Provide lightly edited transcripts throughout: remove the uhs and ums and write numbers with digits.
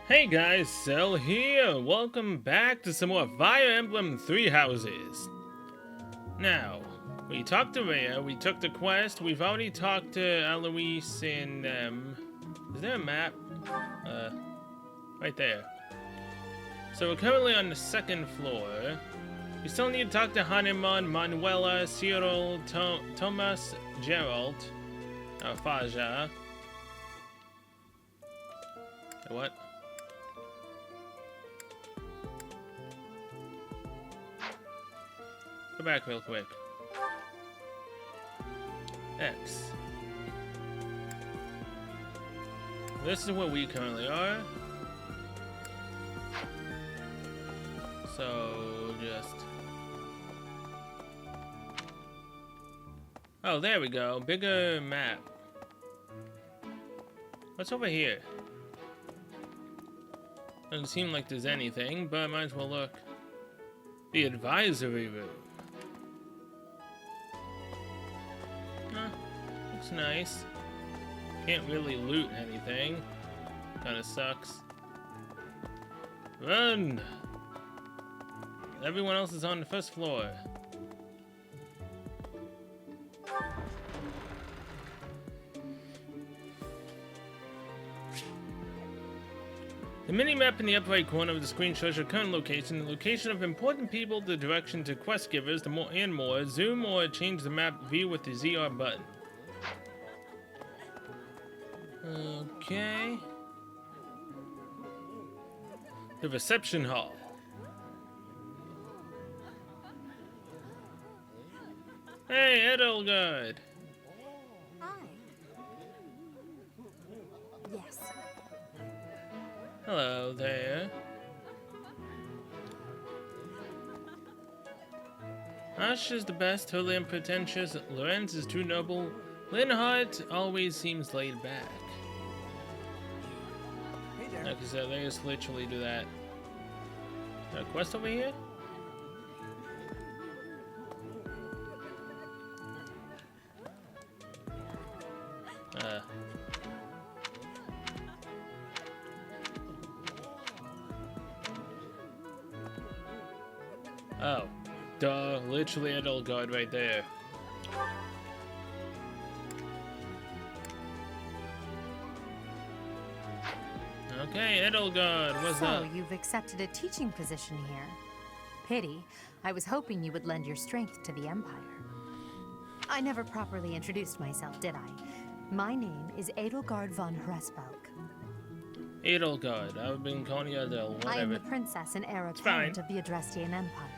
Hey guys, Cell here! Welcome back to some more Fire Emblem Three Houses. Now, we talked to Rhea, we took the quest, we've already talked to Eloise and, is there a map? Right there. So we're currently on the second floor. We still need to talk to Hanuman, Manuela, Cyril, Tomas, Gerald, Faja. What? Go back real quick. X. This is where we currently are. So, just... Oh, there we go. Bigger map. What's over here? Doesn't seem like there's anything, but I might as well look. The advisory room. Looks nice. Can't really loot anything. Kinda sucks. Run! Everyone else is on the first floor. The mini-map in the upper right corner of the screen shows your current location, the location of important people, the direction to quest givers, and more. Zoom or change the map view with the ZR button. Okay. The reception hall. Hey, Edelgard. Hi. Yes. Hello there. Ash is the best, totally unpretentious. Lorenz is too noble. Linhardt always seems laid back. Hey there. Like I said, they just literally do that. A quest over here? Oh. Duh, literally Edelgard right there. Okay, Edelgard, what's up? So, you've accepted a teaching position here. Pity. I was hoping you would lend your strength to the Empire. I never properly introduced myself, did I? My name is Edelgard von Hresbalk. Edelgard, I've been calling you Adel, I am whatever. the princess and heir It's apparent fine. of the Adrestian Empire.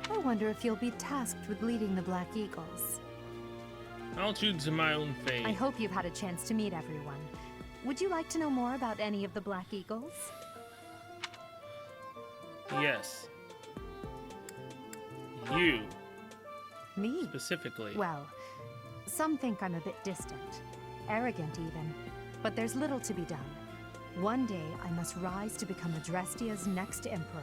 I wonder if you'll be tasked with leading the Black Eagles. I'll choose my own fate. I hope you've had a chance to meet everyone. Would you like to know more about any of the Black Eagles? Yes. You, Me? specifically. Well, some think I'm a bit distant, arrogant even, but there's little to be done. One day, I must rise to become Adrestia's next emperor.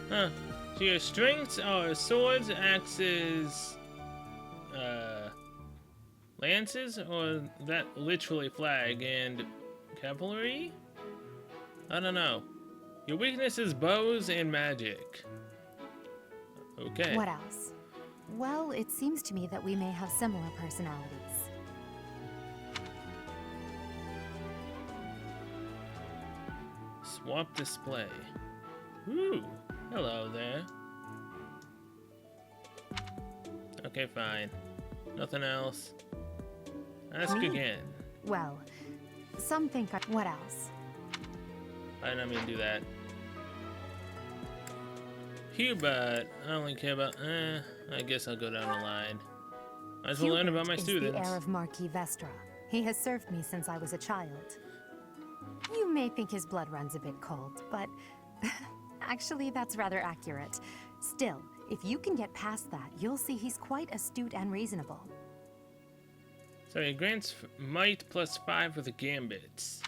Huh. So your strengths are swords, axes, lances, or that literally flag, and cavalry? I don't know. Your weakness is bows and magic. Okay. What else? Well, it seems to me that we may have similar personalities. Swap display. Ooh. Hello there. Okay, fine. Nothing else. Ask Me? again. Well, some think I... What else? I didn't mean to do that. Hubert, I don't really care about... I guess I'll go down the line. Might as well learn about my Hubert students. is the heir of Marquis Vestra. He has served me since I was a child. You may think his blood runs a bit cold, but... actually, that's rather accurate. Still, if you can get past that, you'll see he's quite astute and reasonable. So he grants might +5 for the gambits.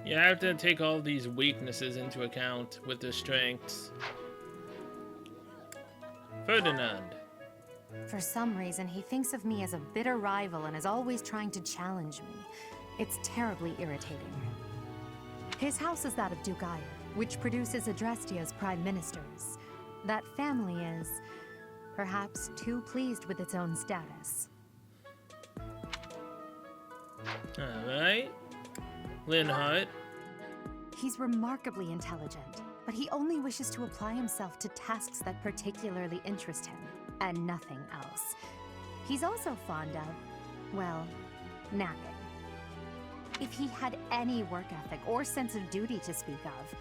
You have to take all these weaknesses into account with their strengths. Ferdinand. For some reason, he thinks of me as a bitter rival and is always trying to challenge me. It's terribly irritating. His house is that of Duke Ire, which produces Adrestia's prime ministers. That family is, perhaps, too pleased with its own status. Alright. Linhardt. He's remarkably intelligent, but he only wishes to apply himself to tasks that particularly interest him, and nothing else. He's also fond of, well, napping. If he had any work ethic or sense of duty to speak of,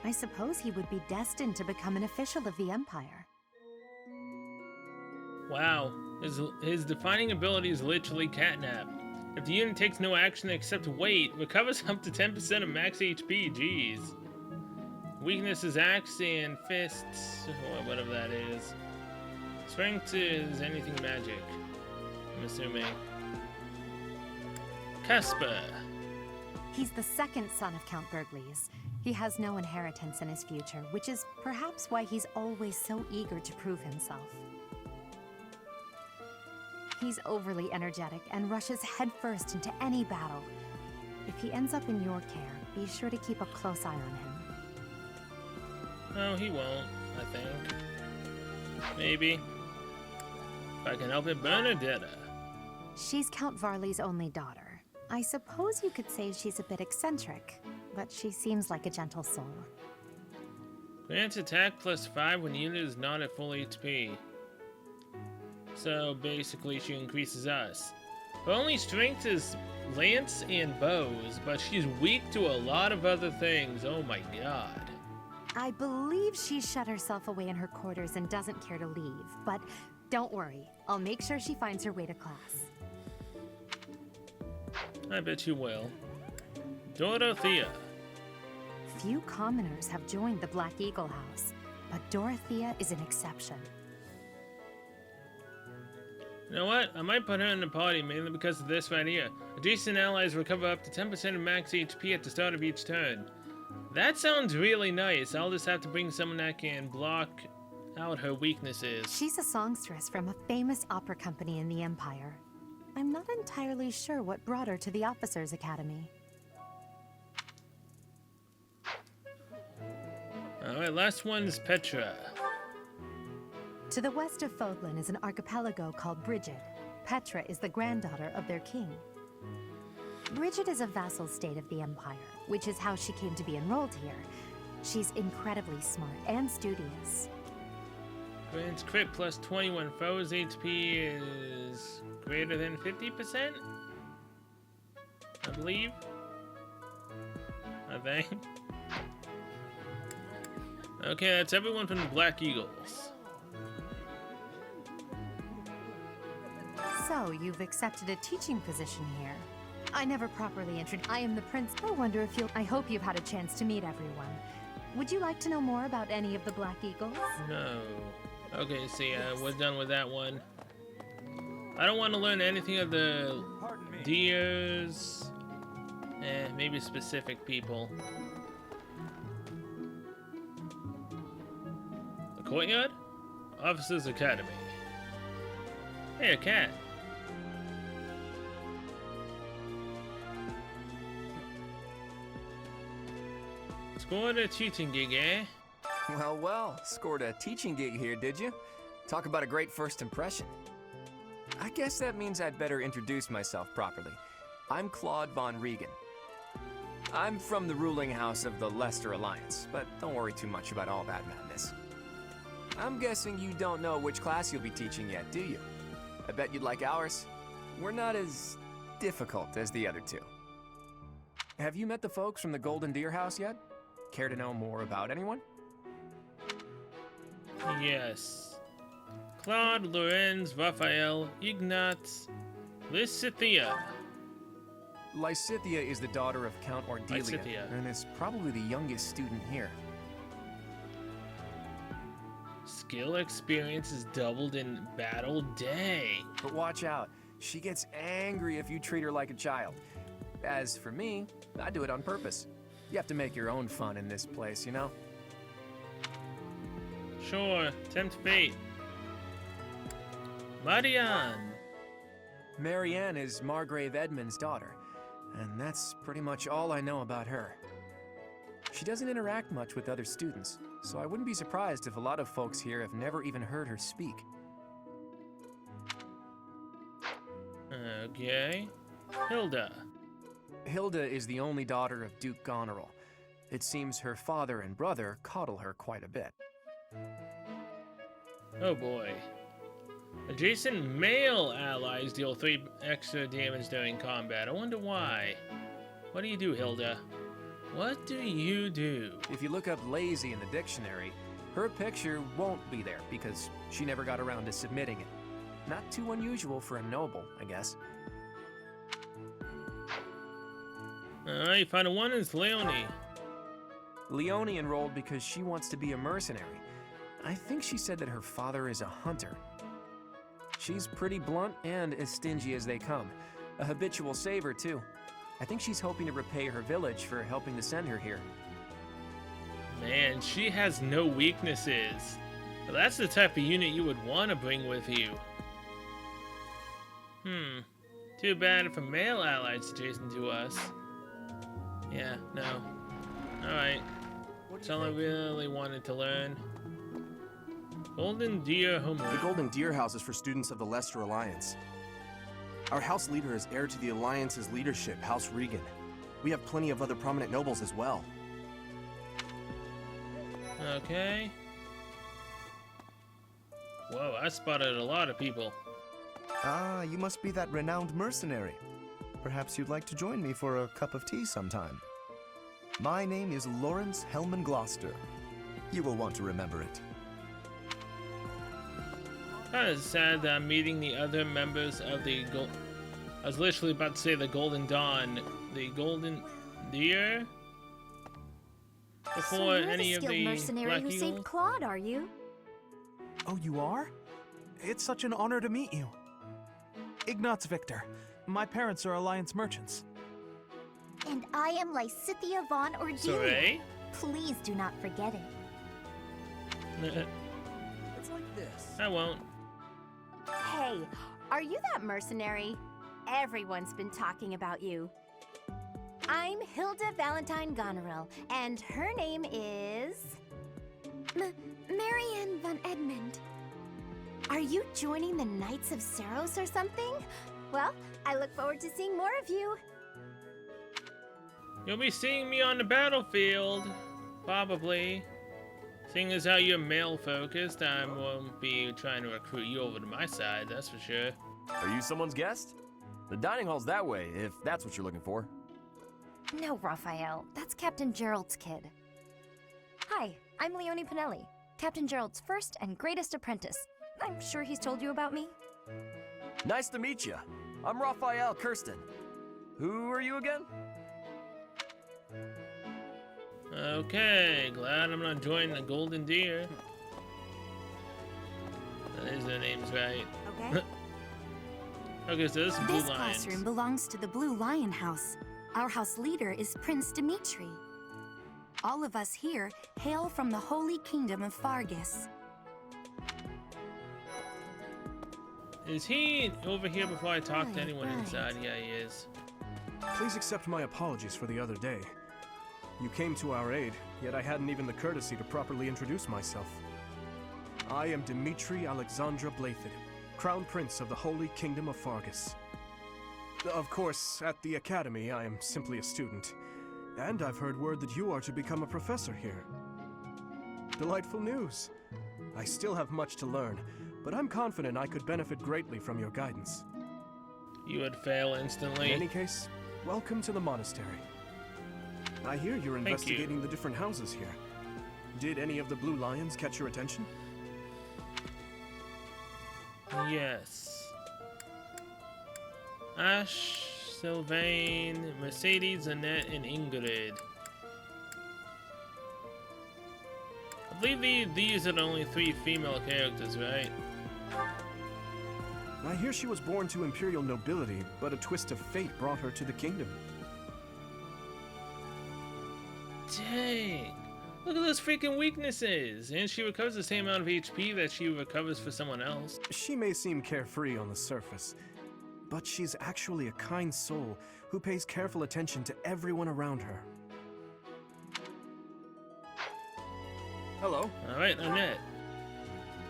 I suppose he would be destined to become an official of the Empire. Wow. His defining ability is literally catnap. If the unit takes no action except wait, recovers up to 10% of max HP. Jeez. Weakness is axe and fists, or whatever that is. Strength is anything magic, I'm assuming. Casper. He's the second son of Count Burgleys. He has no inheritance in his future, which is perhaps why he's always so eager to prove himself. He's overly energetic and rushes headfirst into any battle. If he ends up in your care, be sure to keep a close eye on him. No, he won't, I think. Maybe. If I can help it, Bernadetta. She's Count Varley's only daughter. I suppose you could say she's a bit eccentric, but she seems like a gentle soul. Grants attack +5 when the unit is not at full HP. So basically she increases us. Her only strength is lance and bows, but she's weak to a lot of other things. Oh my god. I believe she's shut herself away in her quarters and doesn't care to leave, but don't worry. I'll make sure she finds her way to class. I bet you will. Dorothea. Few commoners have joined the Black Eagle House, but Dorothea is an exception. You know what? I might put her in the party mainly because of this right here. Adjacent allies recover up to 10% of max HP at the start of each turn. That sounds really nice. I'll just have to bring someone that can block out her weaknesses. She's a songstress from a famous opera company in the Empire. I'm not entirely sure what brought her to the Officers' Academy. Alright, last one is Petra. To the west of Fodlan is an archipelago called Brigid. Petra is the granddaughter of their king. Brigid is a vassal state of the Empire, which is how she came to be enrolled here. She's incredibly smart and studious. Grants crit +20 when foes' HP is greater than 50%? I believe. I think. Okay, that's everyone from the Black Eagles. So, you've accepted a teaching position here. I never properly introduced. I am the prince. I wonder if you'll. I hope you've had a chance to meet everyone. Would you like to know more about any of the Black Eagles? No. Okay, see, we're done with that one. I don't want to learn anything of the deers. Maybe specific people. The courtyard? Officers' Academy. Hey, a cat. Scored a cheating gig, eh? Well, well, scored a teaching gig here, did you? Talk about a great first impression. I guess that means I'd better introduce myself properly. I'm Claude Von Regan. I'm from the ruling house of the Leicester Alliance, but don't worry too much about all that madness. I'm guessing you don't know which class you'll be teaching yet, do you? I bet you'd like ours. We're not as difficult as the other two. Have you met the folks from the Golden Deer House yet? Care to know more about anyone? Yes. Claude, Lorenz, Raphael, Ignat, Lysithea. Lysithea is the daughter of Count Ordelia, Lysithea. and is probably the youngest student here. Skill experience is doubled in battle day. But watch out, she gets angry if you treat her like a child. As for me, I do it on purpose. You have to make your own fun in this place, you know? Sure, tempt fate. Marianne. Marianne is Margrave Edmund's daughter. and that's pretty much all I know about her. She doesn't interact much with other students, so I wouldn't be surprised if a lot of folks here have never even heard her speak. Okay. Hilda. Hilda is the only daughter of Duke Goneril. It seems her father and brother coddle her quite a bit. Oh boy. Adjacent male allies deal 3 extra damage during combat. I wonder why. What do you do, Hilda? What do you do? If you look up lazy in the dictionary, her picture won't be there because she never got around to submitting it. Not too unusual for a noble, I guess. Alright, final one is Leonie. Leonie enrolled because she wants to be a mercenary. I think she said that her father is a hunter. She's pretty blunt and as stingy as they come. A habitual saver, too. I think she's hoping to repay her village for helping to send her here. Man, she has no weaknesses. Well, that's the type of unit you would want to bring with you. Too bad for male allies adjacent to us. Yeah, no. Alright. That's all I really wanted to learn. Golden Deer Homework. The Golden Deer House is for students of the Leicester Alliance. Our house leader is heir to the Alliance's leadership, House Regan. We have plenty of other prominent nobles as well. Okay. Whoa, I spotted a lot of people. Ah, you must be that renowned mercenary. Perhaps you'd like to join me for a cup of tea sometime. My name is Lawrence Hellman Gloucester. You will want to remember it. Kind of sad that I'm meeting the other members of the I was literally about to say the Golden Dawn, the Golden Deer, before So you're any the of skilled the mercenary Black who Eagles. saved Claude, are you? Oh, you are? It's such an honor to meet you. Ignatz Victor. My parents are Alliance merchants. And I am Lysithia von Ordelia. Sorry? Please do not forget it. It's like this. I won't. Hey, are you that mercenary? Everyone's been talking about you. I'm Hilda Valentine Goneril, and her name is... Marianne von Edmund. Are you joining the Knights of Saros or something? Well, I look forward to seeing more of you. You'll be seeing me on the battlefield, probably. Seeing as how you're male-focused, I won't be trying to recruit you over to my side, that's for sure. Are you someone's guest? The dining hall's that way, if that's what you're looking for. No, Raphael. That's Captain Gerald's kid. Hi, I'm Leonie Pinelli, Captain Gerald's first and greatest apprentice. I'm sure he's told you about me. Nice to meet you. I'm Raphael Kirsten. Who are you again? Okay, glad I'm not joining the Golden Deer. That is their names right. Okay? Okay, so this is Blue This Lions. classroom belongs to the Blue Lion House. Our house leader is Prince Dimitri. All of us here hail from the Holy Kingdom of Fargus. Is he over here before I talk to Right, anyone right. inside? Yeah, he is. Please accept my apologies for the other day. You came to our aid, yet I hadn't even the courtesy to properly introduce myself. I am Dimitri Alexandra Blathid, Crown Prince of the Holy Kingdom of Fargus. Of course, at the Academy, I am simply a student. And I've heard word that you are to become a professor here. Delightful news. I still have much to learn, but I'm confident I could benefit greatly from your guidance. You would fail In instantly. any case, welcome to the monastery. I hear you're Thank investigating you. the different houses here. Did any of the Blue Lions catch your attention? Yes. Ash, Sylvain, Mercedes, Annette, and Ingrid. I believe these are the only 3 female characters, right? I hear she was born to imperial nobility, but a twist of fate brought her to the kingdom. Dang! Look at those freaking weaknesses! And she recovers the same amount of HP that she recovers for someone else. She may seem carefree on the surface, but she's actually a kind soul who pays careful attention to everyone around her. Hello. Alright, Annette.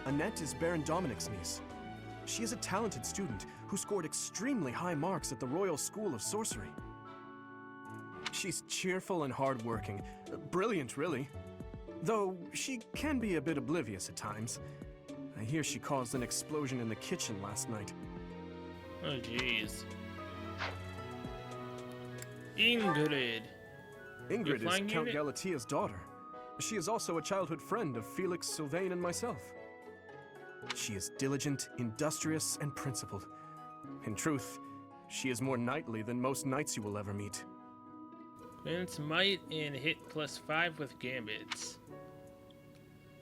Annette is Baron Dominic's niece. She is a talented student who scored extremely high marks at the Royal School of Sorcery. She's cheerful and hardworking. Brilliant, really. Though she can be a bit oblivious at times. I hear she caused an explosion in the kitchen last night. Oh, jeez. Ingrid. Ingrid is flying Count unit? Galatia's daughter. She is also a childhood friend of Felix, Sylvain, and myself. She is diligent, industrious, and principled. In truth, she is more knightly than most knights you will ever meet. Grants might and hit +5 with gambits.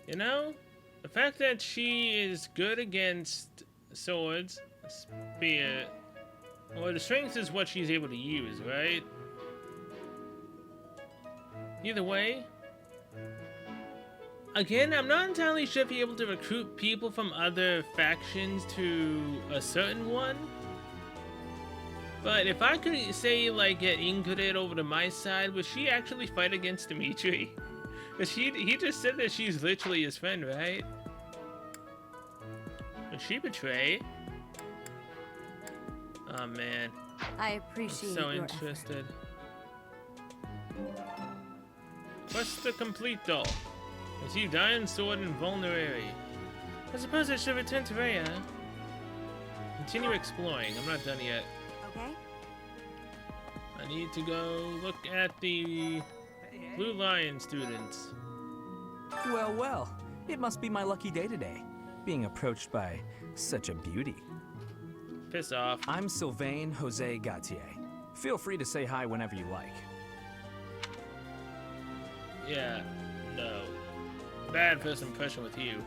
You know, the fact that she is good against swords, spear, well, the strength is what she's able to use, right? Either way, again, I'm not entirely sure if you're able to recruit people from other factions to a certain one. But if I could say, like, get Ingrid over to my side, would she actually fight against Dimitri? Because he just said that she's literally his friend, right? Would she betray? Oh, man. I appreciate I'm so your interested. Quest to complete, though. Receive Iron Sword and Vulnerary. I suppose I should return to Rhea. Continue exploring. I'm not done yet. Okay. I need to go look at the Blue Lion students. Well, well. It must be my lucky day today, being approached by such a beauty. Piss off. I'm Sylvain Jose Gautier. Feel free to say hi whenever you like. Yeah, no. Bad first impression with you.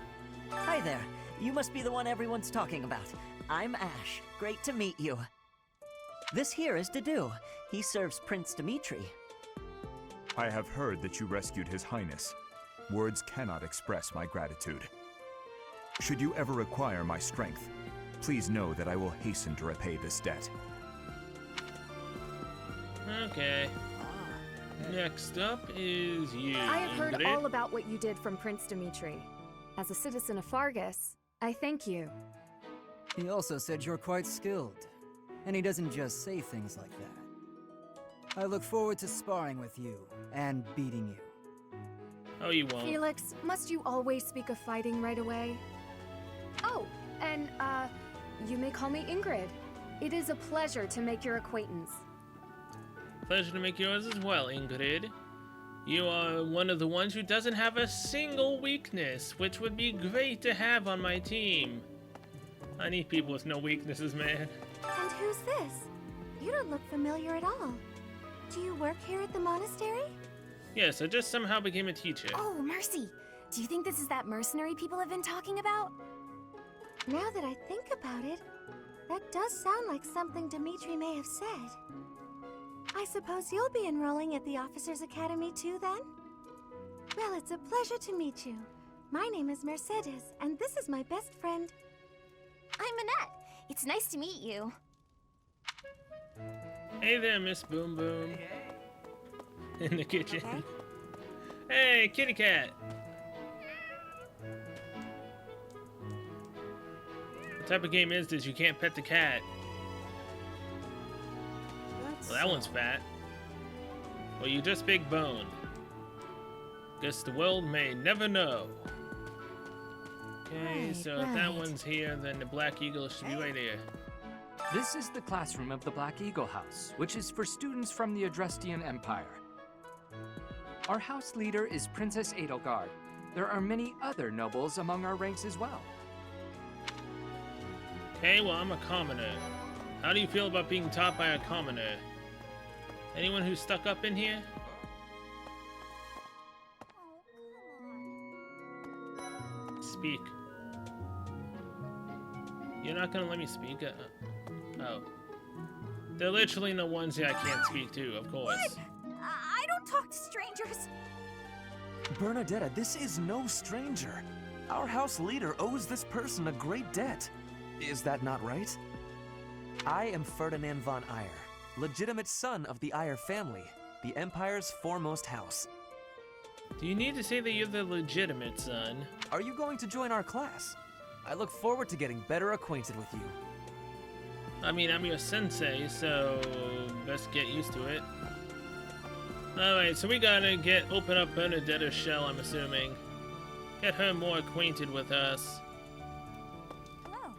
Hi there. You must be the one everyone's talking about. I'm Ash. Great to meet you. This here is Dedu. He serves Prince Dimitri. I have heard that you rescued His Highness. Words cannot express my gratitude. Should you ever require my strength, please know that I will hasten to repay this debt. Okay. Next up is you, I have heard Ingrid. all about what you did from Prince Dimitri. As a citizen of Fargus, I thank you. He also said you're quite skilled, and he doesn't just say things like that. I look forward to sparring with you and beating you. Oh, you won't. Felix, must you always speak of fighting right away? Oh, and, you may call me Ingrid. It is a pleasure to make your acquaintance. Pleasure to make yours as well, Ingrid. You are one of the ones who doesn't have a single weakness, which would be great to have on my team. I need people with no weaknesses, man. And who's this? You don't look familiar at all. Do you work here at the monastery? Yes, I just somehow became a teacher. Oh, mercy! Do you think this is that mercenary people have been talking about? Now that I think about it, that does sound like something Dimitri may have said. I suppose you'll be enrolling at the Officers' Academy too, then? Well, it's a pleasure to meet you. My name is Mercedes, and this is my best friend. I'm Annette. It's nice to meet you. Hey there, Miss Boom Boom. In the kitchen. Hey, kitty cat. What type of game is this? You can't pet the cat. Well, that one's fat. Well, you just big boned. Guess the world may never know. Okay, so if that one's here, then the Black Eagle should be right here. This is the classroom of the Black Eagle House, which is for students from the Adrestian Empire. Our house leader is Princess Edelgard. There are many other nobles among our ranks as well. Okay, well, I'm a commoner. How do you feel about being taught by a commoner? Anyone who's stuck up in here? Speak. You're not gonna let me speak? Oh. They're literally the ones that I can't speak to, of course. What? I don't talk to strangers. Bernadetta, this is no stranger. Our house leader owes this person a great debt. Is that not right? I am Ferdinand von Eyre, legitimate son of the Eyre family, the Empire's foremost house. Do you need to say that you're the legitimate son? Are you going to join our class? I look forward to getting better acquainted with you. I mean, I'm your sensei, so best get used to it. Alright, so we gotta open up Bernadetta's shell, I'm assuming. Get her more acquainted with us. Hello.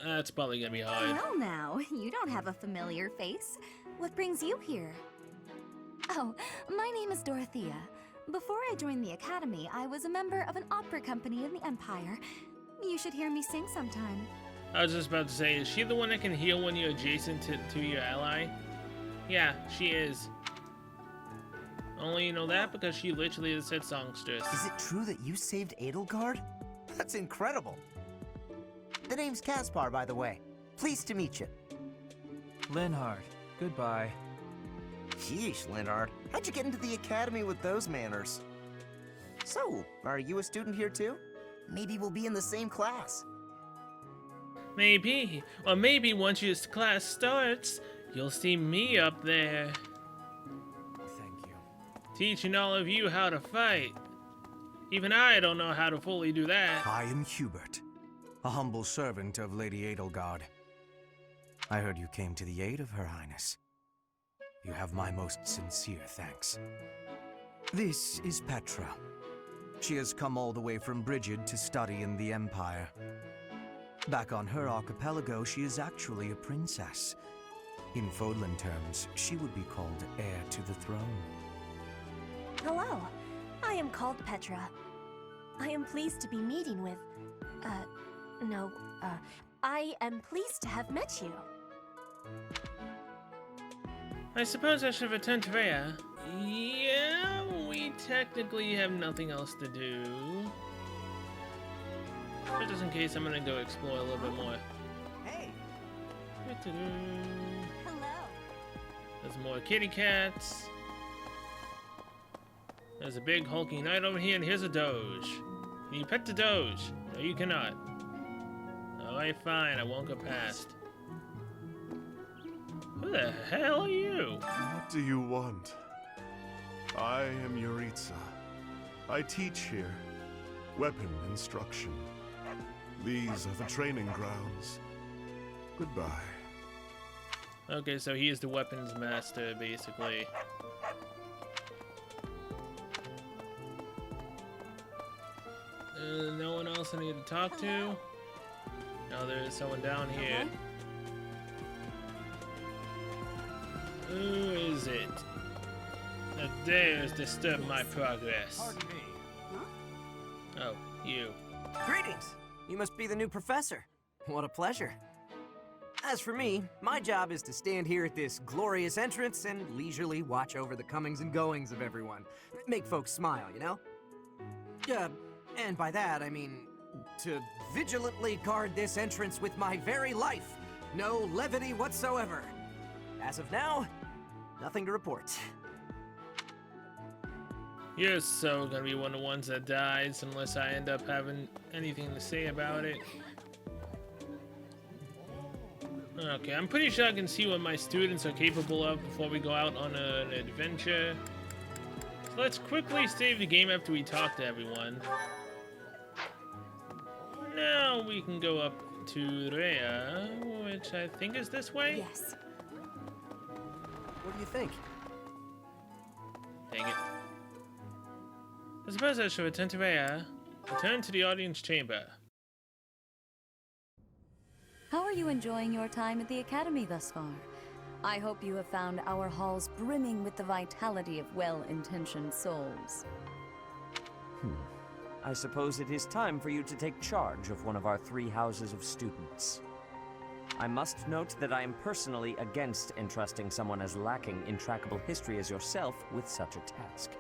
That's probably gonna be hard. Well now, you don't have a familiar face. What brings you here? Oh, my name is Dorothea. Before I joined the Academy, I was a member of an opera company in the Empire. You should hear me sing sometime. I was just about to say, is she the one that can heal when you're adjacent to your ally? Yeah, she is. Only you know that because she literally is a songstress. Is it true that you saved Edelgard? That's incredible. The name's Caspar, by the way. Pleased to meet you. Linhard, goodbye. Sheesh, Linhard. How'd you get into the academy with those manners? So, are you a student here too? Maybe we'll be in the same class. Maybe. Or maybe once your class starts, you'll see me up there. Thank you. Teaching all of you how to fight. Even I don't know how to fully do that. I am Hubert, a humble servant of Lady Edelgard. I heard you came to the aid of Her Highness. You have my most sincere thanks. This is Petra. She has come all the way from Brigid to study in the Empire. Back on her archipelago, she is actually a princess. In Fodlan terms, she would be called heir to the throne. Hello, I am called Petra. I am pleased to be meeting with... I am pleased to have met you. I suppose I should return to Rhea. Yeah, we technically have nothing else to do. But just in case, I'm gonna go explore a little bit more. Hey! Hello. There's more kitty cats. There's a big hulking knight over here, and here's a doge. Can you pet the doge? No, you cannot. Alright, fine, I won't go past. Who the hell are you? What do you want? I am Yuritsa. I teach here. Weapon instruction. These are the training grounds. Goodbye. Okay, so he is the weapons master, basically. No one else I need to talk to? No, there is someone down here. Who is it that dares disturb my progress? Pardon me. Oh, you. Greetings! You must be the new professor. What a pleasure. As for me, my job is to stand here at this glorious entrance and leisurely watch over the comings and goings of everyone. Make folks smile, you know? And by that, I mean to vigilantly guard this entrance with my very life. No levity whatsoever. As of now, nothing to report. You're so gonna be one of the ones that dies unless I end up having anything to say about it. Okay, I'm pretty sure I can see what my students are capable of before we go out on an adventure. So let's quickly save the game after we talk to everyone. Now we can go up to Rhea, which I think is this way? Yes. What do you think? Dang it. I suppose I should return to Rhea. Return to the audience chamber. How are you enjoying your time at the Academy thus far? I hope you have found our halls brimming with the vitality of well-intentioned souls. I suppose it is time for you to take charge of one of our 3 houses of students. I must note that I am personally against entrusting someone as lacking in trackable history as yourself with such a task.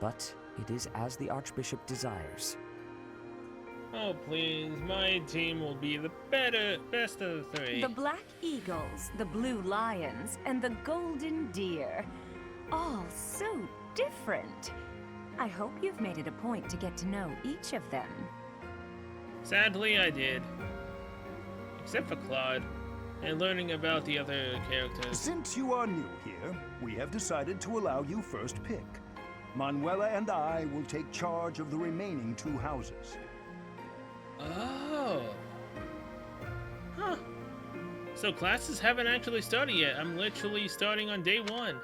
But it is as the Archbishop desires. Oh please, my team will be the best of the 3. The Black Eagles, the Blue Lions, and the Golden Deer. All so different. I hope you've made it a point to get to know each of them. Sadly, I did. Except for Claude. and learning about the other characters. Since you are new here, we have decided to allow you first pick. Manuela and I will take charge of the remaining 2 houses. Oh. Huh. So classes haven't actually started yet. I'm literally starting on day 1.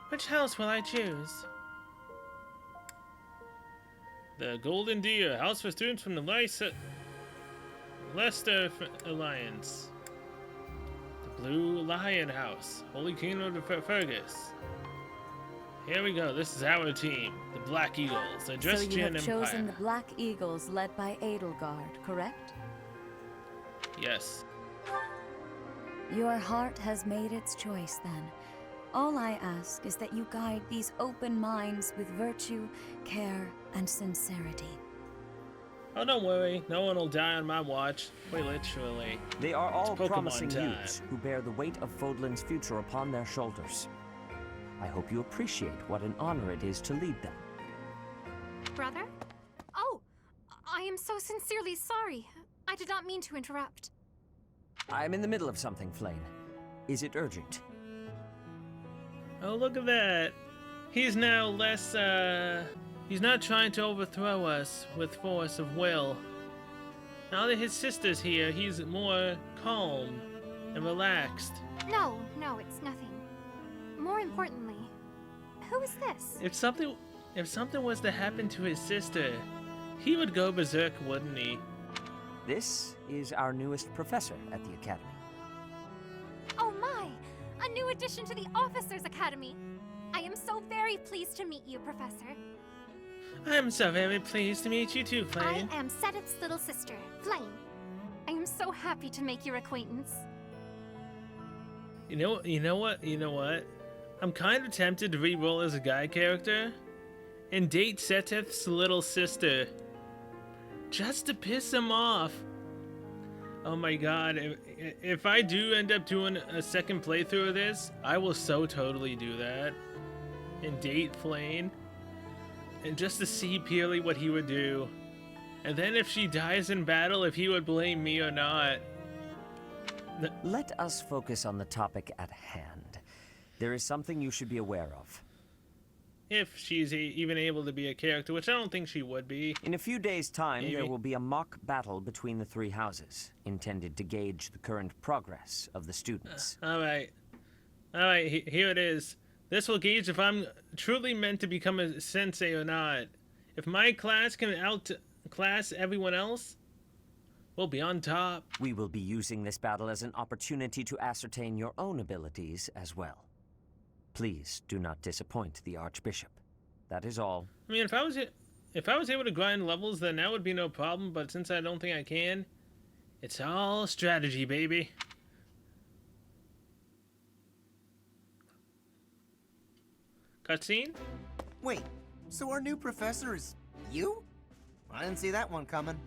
Which house will I choose? The Golden Deer, house for students from the Leicester Alliance. The Blue Lion House, Holy Kingdom of Fergus. Here we go, this is our team, the Black Eagles, the So Just you have Empire. chosen the Black Eagles led by Edelgard, correct? Yes. Your heart has made its choice then. All I ask is that you guide these open minds with virtue, care, and sincerity. Oh, don't worry, no one will die on my watch. Quite literally. They are all It's Pokemon promising time. youths who bear the weight of Fodlan's future upon their shoulders. I hope you appreciate what an honor it is to lead them. Brother? Oh, I am so sincerely sorry. I did not mean to interrupt. I'm in the middle of something, Flame. Is it urgent? Oh, look at that. He's now less, he's not trying to overthrow us with force of will. Now that his sister's here, he's more calm and relaxed. No, it's nothing. More importantly, who is this? If something was to happen to his sister, he would go berserk, wouldn't he? This is our newest professor at the Academy. Oh my! A new addition to the Officers Academy! I am so very pleased to meet you, Professor. I am so very pleased to meet you too, Flame. I am Sedith's little sister, Flame. I am so happy to make your acquaintance. You know what? I'm kind of tempted to re-roll as a guy character and date Seteth's little sister. Just to piss him off. Oh my god, if I do end up doing a second playthrough of this, I will so totally do that. And date Flame. And just to see purely what he would do. And then if she dies in battle, if he would blame me or not. Let us focus on the topic at hand. There is something you should be aware of. If she's even able to be a character, which I don't think she would be. In a few days' time, Maybe. there will be a mock battle between the 3 houses, intended to gauge the current progress of the students. Alright, here it is. This will gauge if I'm truly meant to become a sensei or not. If my class can outclass everyone else, we'll be on top. We will be using this battle as an opportunity to ascertain your own abilities as well. Please do not disappoint the Archbishop. That is all. I mean, if I was able to grind levels, then that would be no problem, but since I don't think I can, it's all strategy, baby. Cutscene? Wait, so our new professor is you? I didn't see that one coming.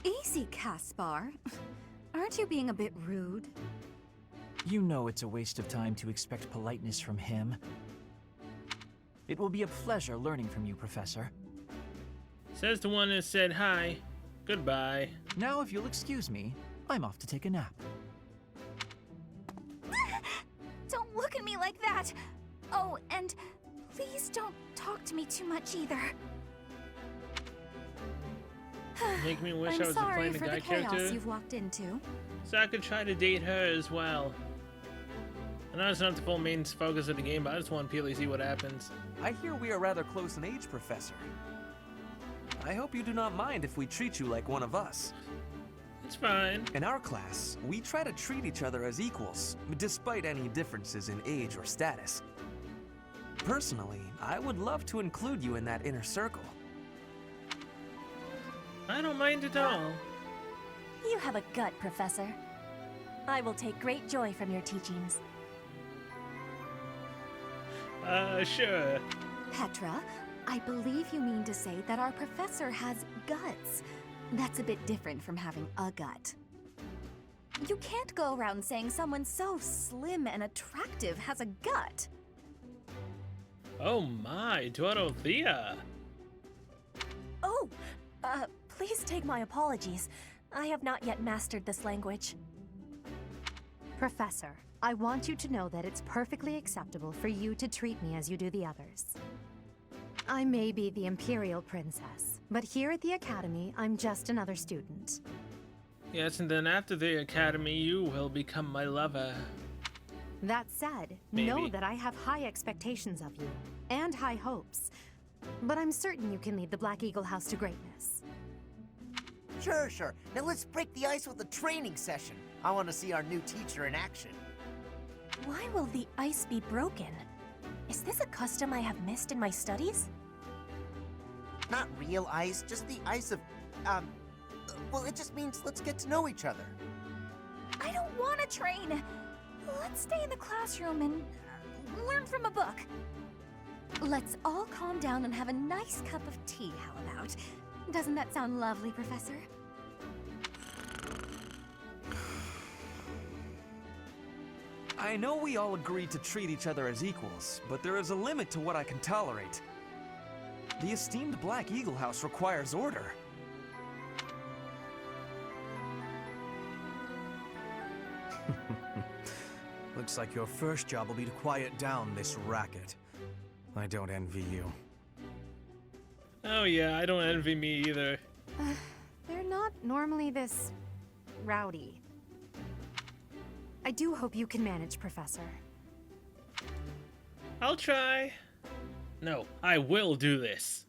Easy, Caspar. Aren't you being a bit rude? You know it's a waste of time to expect politeness from him. It will be a pleasure learning from you, Professor. Says the one that said hi. Goodbye. Now, if you'll excuse me, I'm off to take a nap. Don't look at me like that! Oh, and please don't talk to me too much either. Make me wish I'm I was sorry playing a for guy the chaos character. you've walked into. So I could try to date her as well. I know it's not the full main focus of the game, but I just want to purely see what happens. I hear we are rather close in age, Professor. I hope you do not mind if we treat you like one of us. It's fine. In our class, we try to treat each other as equals, despite any differences in age or status. Personally, I would love to include you in that inner circle. I don't mind at all. You have a gut, Professor. I will take great joy from your teachings. Sure. Petra, I believe you mean to say that our professor has guts. That's a bit different from having a gut. You can't go around saying someone so slim and attractive has a gut. Oh my, Dorothea. Oh, please take my apologies. I have not yet mastered this language. Professor, I want you to know that it's perfectly acceptable for you to treat me as you do the others. I may be the Imperial Princess, but here at the Academy, I'm just another student. Yes, and then after the Academy, you will become my lover. That said, Maybe. know that I have high expectations of you, and high hopes. But I'm certain you can lead the Black Eagle House to greatness. Sure, sure. Now let's break the ice with a training session. I want to see our new teacher in action. Why will the ice be broken? Is this a custom I have missed in my studies? Not real ice, just the ice of, well, it just means let's get to know each other. I don't want to train. Let's stay in the classroom and learn from a book. Let's all calm down and have a nice cup of tea, how about? Doesn't that sound lovely, Professor? I know we all agreed to treat each other as equals, but there is a limit to what I can tolerate. The esteemed Black Eagle House requires order. Looks like your first job will be to quiet down this racket. I don't envy you. Oh yeah, I don't envy me either. They're not normally this rowdy. I do hope you can manage, Professor. I'll try. No, I will do this.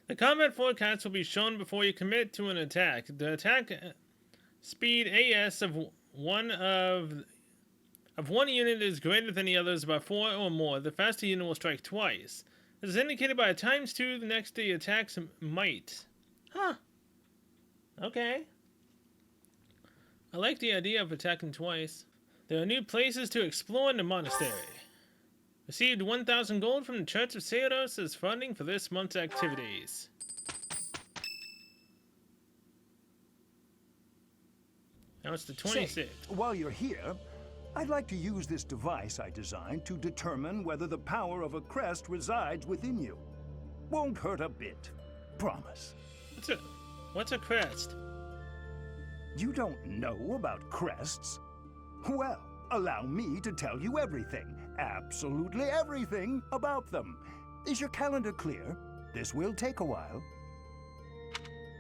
The combat forecast will be shown before you commit to an attack. The attack speed AS of one unit is greater than the others by 4 or more. The faster unit will strike twice. This is indicated by a ×2 next to the attack's might. Huh. Okay. I like the idea of attacking twice. There are new places to explore in the monastery. Received 1,000 gold from the Church of Seodos as funding for this month's activities. Now it's the 26th. Say, while you're here, I'd like to use this device I designed to determine whether the power of a crest resides within you. Won't hurt a bit. Promise. What's a crest? You don't know about crests? Well, allow me to tell you everything, absolutely everything about them. Is your calendar clear? This will take a while.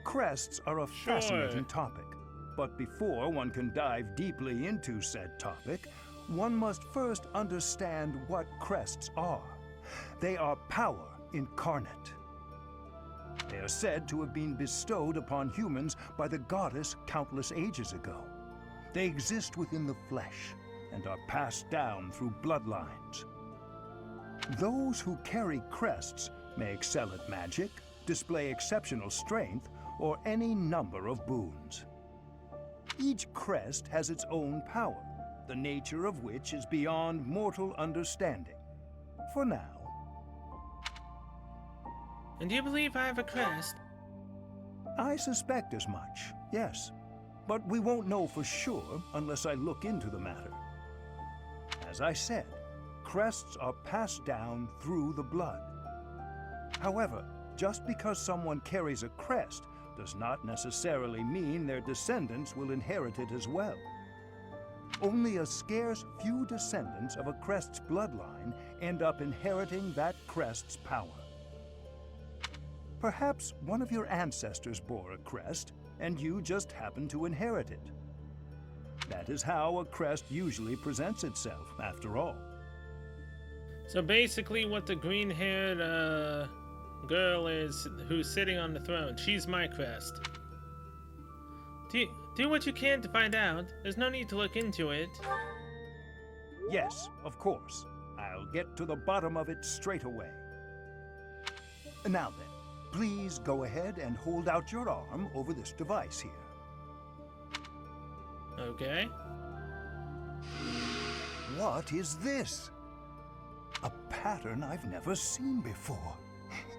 Crests are a fascinating topic, but before one can dive deeply into said topic, one must first understand what crests are. They are power incarnate. They are said to have been bestowed upon humans by the goddess countless ages ago. They exist within the flesh and are passed down through bloodlines. Those who carry crests may excel at magic, display exceptional strength, or any number of boons. Each crest has its own power, the nature of which is beyond mortal understanding. For now. And do you believe I have a crest? I suspect as much, yes. But we won't know for sure unless I look into the matter. As I said, crests are passed down through the blood. However, just because someone carries a crest does not necessarily mean their descendants will inherit it as well. Only a scarce few descendants of a crest's bloodline end up inheriting that crest's power. Perhaps one of your ancestors bore a crest, and you just happen to inherit it. That is how a crest usually presents itself, after all. So basically what the green-haired girl is who's sitting on the throne, she's my crest. Do what you can to find out. There's no need to look into it. Yes, of course. I'll get to the bottom of it straight away. Now then, please go ahead and hold out your arm over this device here. Okay. What is this? A pattern I've never seen before.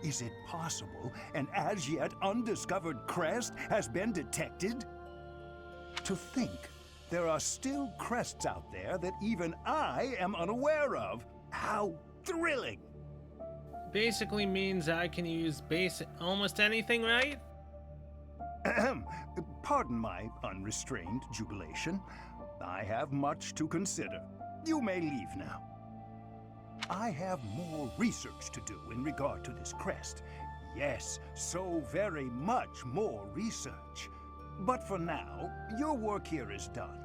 Is it possible an as yet undiscovered crest has been detected? To think there are still crests out there that even I am unaware of. How thrilling! Basically means I can use almost anything, right? Pardon my unrestrained jubilation. I have much to consider. You may leave now. I have more research to do in regard to this crest. Yes, so very much more research. But for now, your work here is done.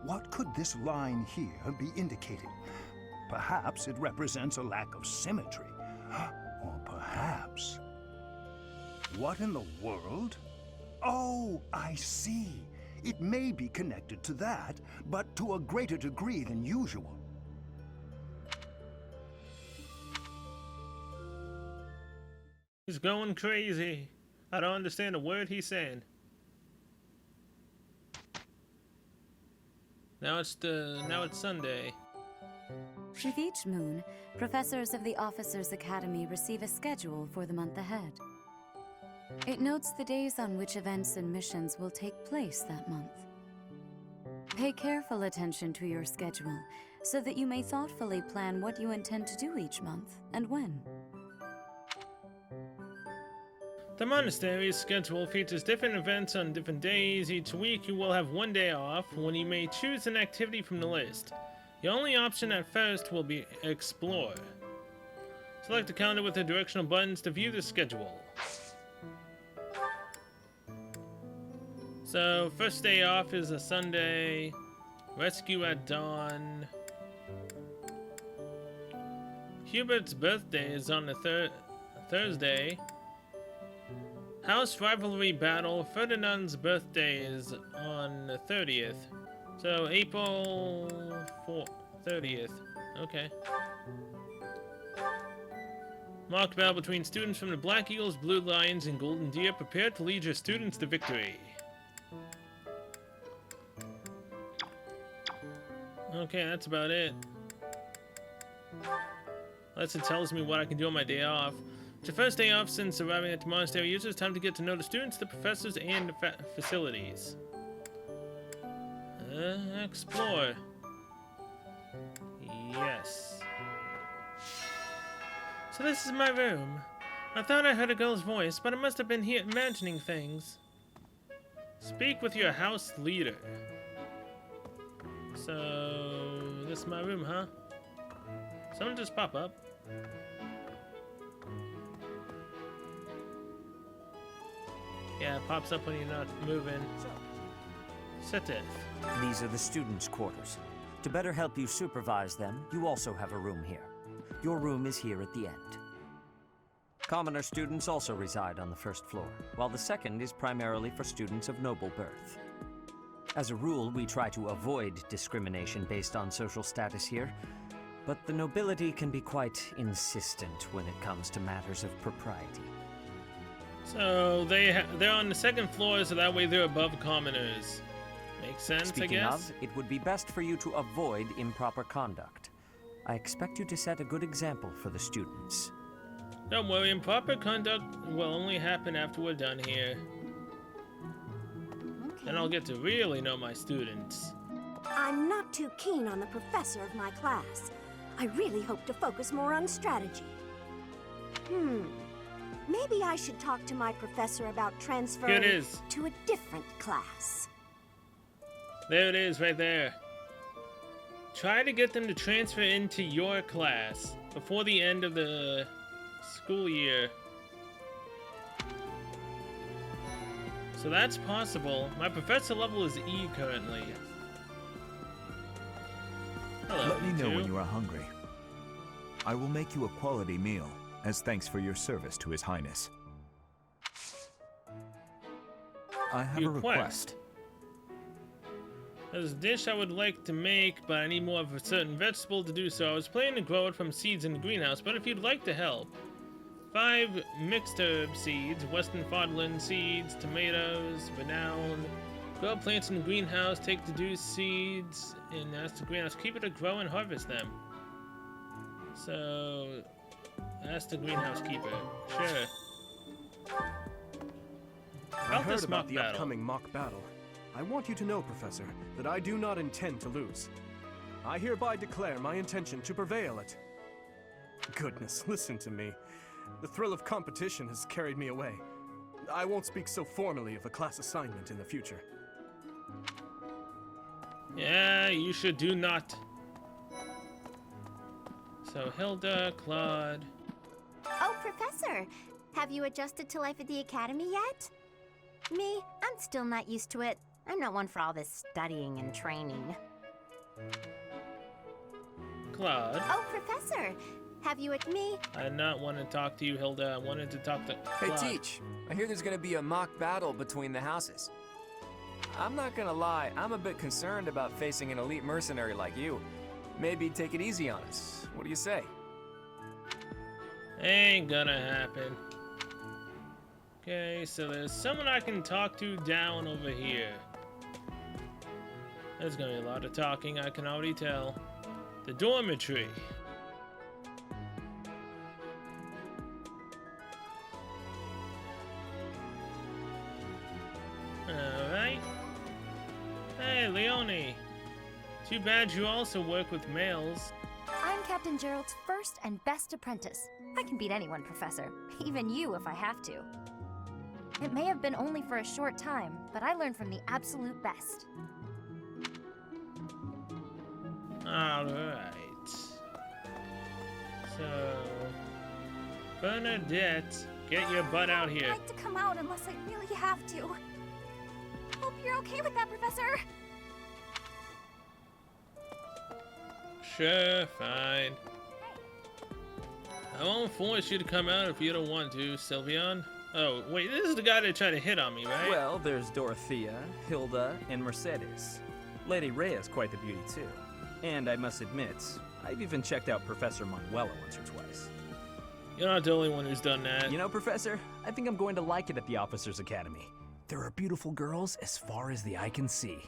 What could this line here be indicating? Perhaps it represents a lack of symmetry. Or perhaps... What in the world? Oh, I see. It may be connected to that, but to a greater degree than usual. He's going crazy. I don't understand a word he's saying. Now it's Sunday. With each moon, professors of the Officers' Academy receive a schedule for the month ahead. It notes the days on which events and missions will take place that month. Pay careful attention to your schedule, so that you may thoughtfully plan what you intend to do each month, and when. The Monastery's schedule features different events on different days. Each week you will have one day off, when you may choose an activity from the list. The only option at first will be Explore. Select the calendar with the directional buttons to view the schedule. So, first day off is a Sunday. Rescue at dawn. Hubert's birthday is on a Thursday. House rivalry battle. Ferdinand's birthday is on the 30th. So, April 30th. Okay. Mock battle between students from the Black Eagles, Blue Lions, and Golden Deer. Prepare to lead your students to victory. Okay, that's about it. Unless it tells me what I can do on my day off. It's your first day off since arriving at the monastery. Use this time to get to know the students, the professors, and the facilities. Explore. Yes. So this is my room. I thought I heard a girl's voice, but I must have been here imagining things. Speak with your house leader. So, this is my room, huh? Someone just pop up. Yeah, it pops up when you're not moving. Sitteth. These are the students' quarters. To better help you supervise them, you also have a room here. Your room is here at the end. Commoner students also reside on the first floor, while the second is primarily for students of noble birth. As a rule, we try to avoid discrimination based on social status here, but the nobility can be quite insistent when it comes to matters of propriety. So they're on the second floor, so that way they're above commoners. Makes sense, Speaking I guess? of, it would be best for you to avoid improper conduct. I expect you to set a good example for the students. Don't worry, improper conduct will only happen after we're done here. And I'll get to really know my students. I'm not too keen on the professor of my class. I really hope to focus more on strategy. Maybe I should talk to my professor about transferring to a different class. There it is, right there. Try to get them to transfer into your class before the end of the school year. So that's possible. My professor level is E currently. Hello, Let me know when you are hungry. I will make you a quality meal, as thanks for your service to His Highness. I have a request. There's a dish I would like to make, but I need more of a certain vegetable to do so. I was planning to grow it from seeds in the greenhouse, but if you'd like to help. 5 mixed herb seeds, Western Fodland seeds, tomatoes, renown. Grow plants in the greenhouse, take the juice seeds, and ask the greenhouse keeper to grow and harvest them. So, ask the greenhouse keeper. Sure. I heard about the upcoming mock battle. I want you to know, Professor, that I do not intend to lose. I hereby declare my intention to prevail at... Goodness, listen to me. The thrill of competition has carried me away. I won't speak so formally of a class assignment in the future. Yeah, you should do not. So, Hilda, Claude. Oh, Professor! Have you adjusted to life at the Academy yet? Me, I'm still not used to it. I'm not one for all this studying and training. Claude. Oh, Professor! Have you at me? I did not want to talk to you, Hilda. I wanted to talk to Claude. Hey, Teach. I hear there's gonna be a mock battle between the houses. I'm not gonna lie, I'm a bit concerned about facing an elite mercenary like you. Maybe take it easy on us. What do you say? Ain't gonna happen. Okay, so there's someone I can talk to down over here. There's gonna be a lot of talking, I can already tell. The dormitory. Alright. Hey, Leone. Too bad you also work with males. I'm Captain Gerald's first and best apprentice. I can beat anyone, Professor. Even you if I have to. It may have been only for a short time, but I learned from the absolute best. Alright. So... Bernadette, get your butt out here. I'd like to come out unless I really have to. Hope you're okay with that, Professor. Sure, fine. I won't force you to come out if you don't want to, Sylveon. Oh, wait, this is the guy that tried to hit on me, right? Well, there's Dorothea, Hilda, and Mercedes. Lady Rhea's quite the beauty, too. And I must admit, I've even checked out Professor Manuela once or twice. You're not the only one who's done that. You know, Professor, I think I'm going to like it at the Officers Academy. There are beautiful girls as far as the eye can see.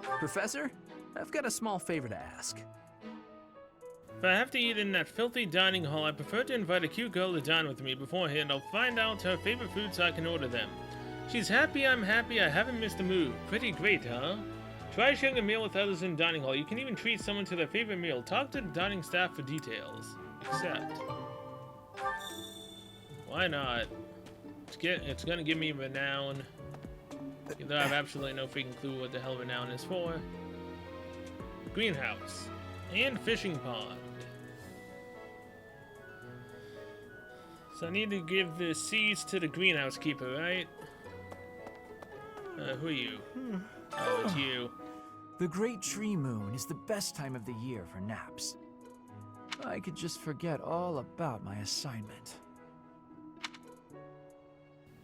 Professor, I've got a small favor to ask. If I have to eat in that filthy dining hall, I prefer to invite a cute girl to dine with me beforehand. I'll find out her favorite foods so I can order them. She's happy, I'm happy, I haven't missed a move. Pretty great, huh? Try sharing a meal with others in the dining hall. You can even treat someone to their favorite meal. Talk to the dining staff for details. Accept. Why not? It's gonna give me renown. Even though I have absolutely no freaking clue what the hell renown is for. Greenhouse. And fishing pond. So I need to give the seeds to the greenhouse keeper, right? Who are you? Oh, it's you. The Great Tree Moon is the best time of the year for naps. I could just forget all about my assignment.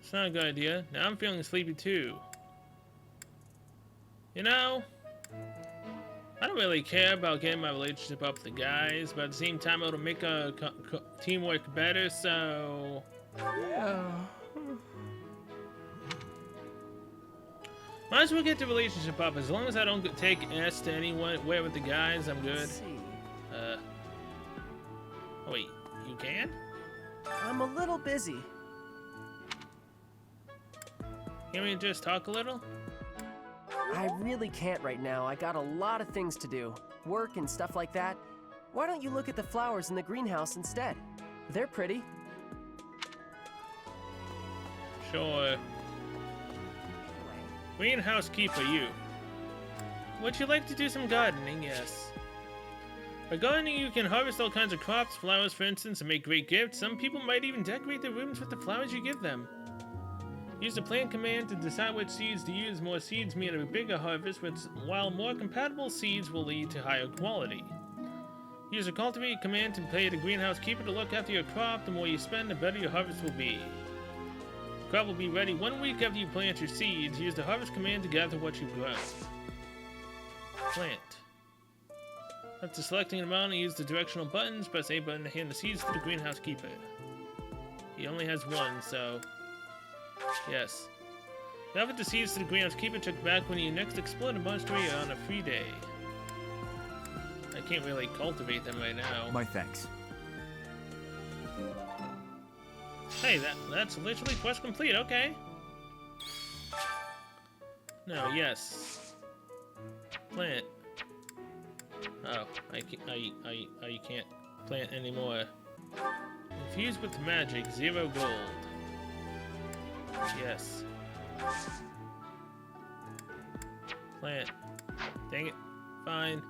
It's not a good idea. Now I'm feeling sleepy too. You know, I don't really care about getting my relationship up with the guys, but at the same time it'll make our teamwork better, so... Yeah. Might as well get the relationship up. As long as I don't take S to anywhere with the guys, I'm good. Let's see. Oh wait, you can? I'm a little busy. Can we just talk a little? I really can't right now. I got a lot of things to do. Work and stuff like that. Why don't you look at the flowers in the greenhouse instead? They're pretty. Sure. Greenhouse keeper, you. Would you like to do some gardening? Yes. By gardening, you can harvest all kinds of crops, flowers for instance, and make great gifts. Some people might even decorate their rooms with the flowers you give them. Use the plant command to decide which seeds to use. More seeds mean a bigger harvest, while more compatible seeds will lead to higher quality. Use the cultivate command to pay the greenhouse keeper to look after your crop. The more you spend, the better your harvest will be. The crop will be ready 1 week after you plant your seeds. Use the harvest command to gather what you've grown. Plant. After selecting an amount, use the directional buttons. Press A button to hand the seeds to the greenhouse keeper. He only has one, so... Yes. Offer the seeds to the greenhouse keeper. Check back when you next explore the monastery on a free day. I can't really cultivate them right now. My thanks. Hey, that's literally quest complete. Okay. No, yes. Plant. Oh, I can't plant anymore. Infused with magic, 0 gold. Yes. Plant. Dang it. Fine.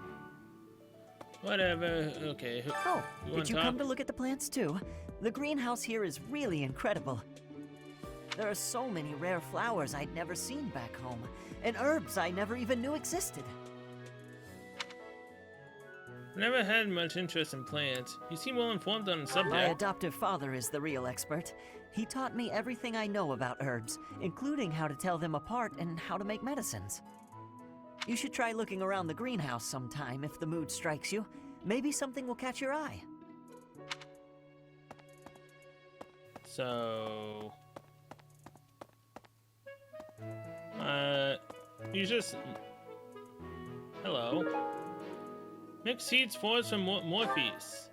Whatever. Okay. Oh, you did wanna you talk? come to look at the plants too? The greenhouse here is really incredible. There are so many rare flowers I'd never seen back home, and herbs I never even knew existed. Never had much interest in plants. You seem well informed on the subject. My adoptive father is the real expert. He taught me everything I know about herbs, including how to tell them apart and how to make medicines. You should try looking around the greenhouse sometime if the mood strikes you. Maybe something will catch your eye. So... you just... Hello. Mixed seeds foraged from Morpheus.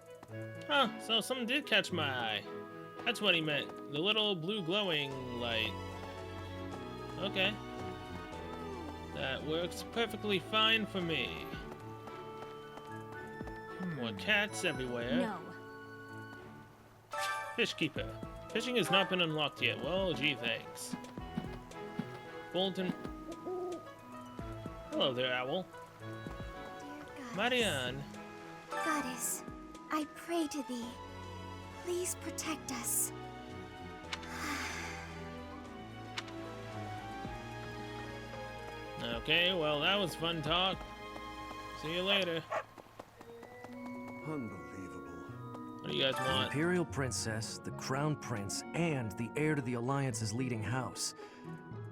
Huh, so something did catch my eye. That's what he meant. The little blue glowing light. Okay. That works perfectly fine for me. More cats everywhere. No. Fishkeeper. Fishing has not been unlocked yet. Well, gee, thanks. Bolton. Hello there, Owl. Marianne. Goddess, I pray to thee. Please protect us. Okay, well, that was fun talk. See you later. Unbelievable. What do you guys The want? Imperial Princess, the Crown Prince, and the heir to the Alliance's leading house.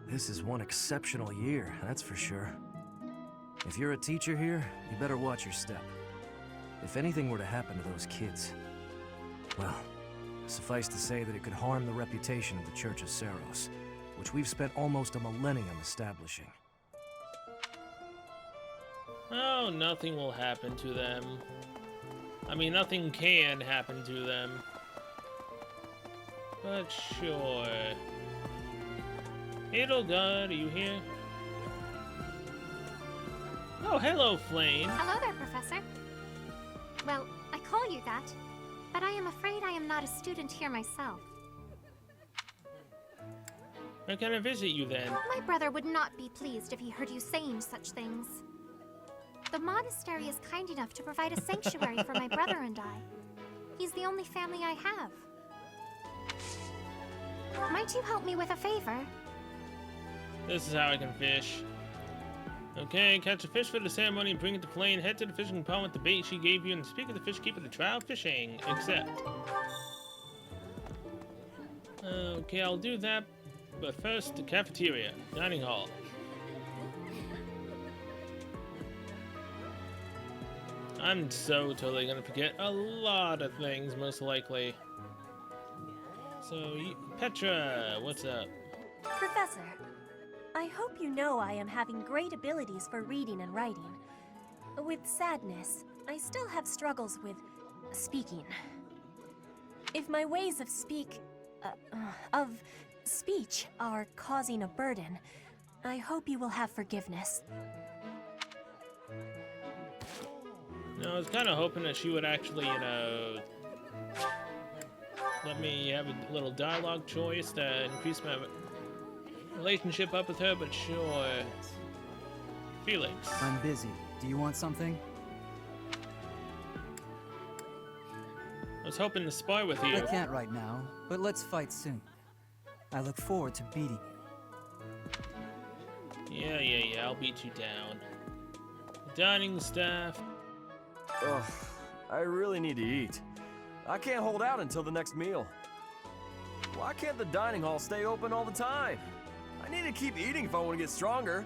This is one exceptional year, that's for sure. If you're a teacher here, you better watch your step. If anything were to happen to those kids, well, suffice to say that it could harm the reputation of the Church of Seros, which we've spent almost a millennium establishing. Oh, nothing will happen to them. I mean, nothing can happen to them. But sure. Edelgard, are you here? Oh, hello, Flame. Hello there, Professor. Well, I call you that, but I am afraid I am not a student here myself. Where can I visit you then? My brother would not be pleased if he heard you saying such things. The monastery is kind enough to provide a sanctuary for my brother and I. He's the only family I have. Might you help me with a favor? This is how I can fish. Okay, catch a fish for the ceremony and bring it to Flame. Head to the fishing pond with the bait she gave you and speak with the fish keeper to try out fishing. Accept. Okay, I'll do that. But first, the cafeteria, dining hall. I'm so totally gonna forget a lot of things, most likely. So, Petra, what's up? Professor, I hope you know I am having great abilities for reading and writing. With sadness, I still have struggles with speaking. If my ways of speech are causing a burden, I hope you will have forgiveness. No, I was kind of hoping that she would actually, you know, let me have a little dialogue choice to increase my relationship up with her, but sure. Felix. I'm busy. Do you want something? I was hoping to spar with you. I can't right now, but let's fight soon. I look forward to beating you. Yeah, I'll beat you down. Dining staff. Ugh, I really need to eat. I can't hold out until the next meal. Why can't the dining hall stay open all the time? I need to keep eating if I want to get stronger.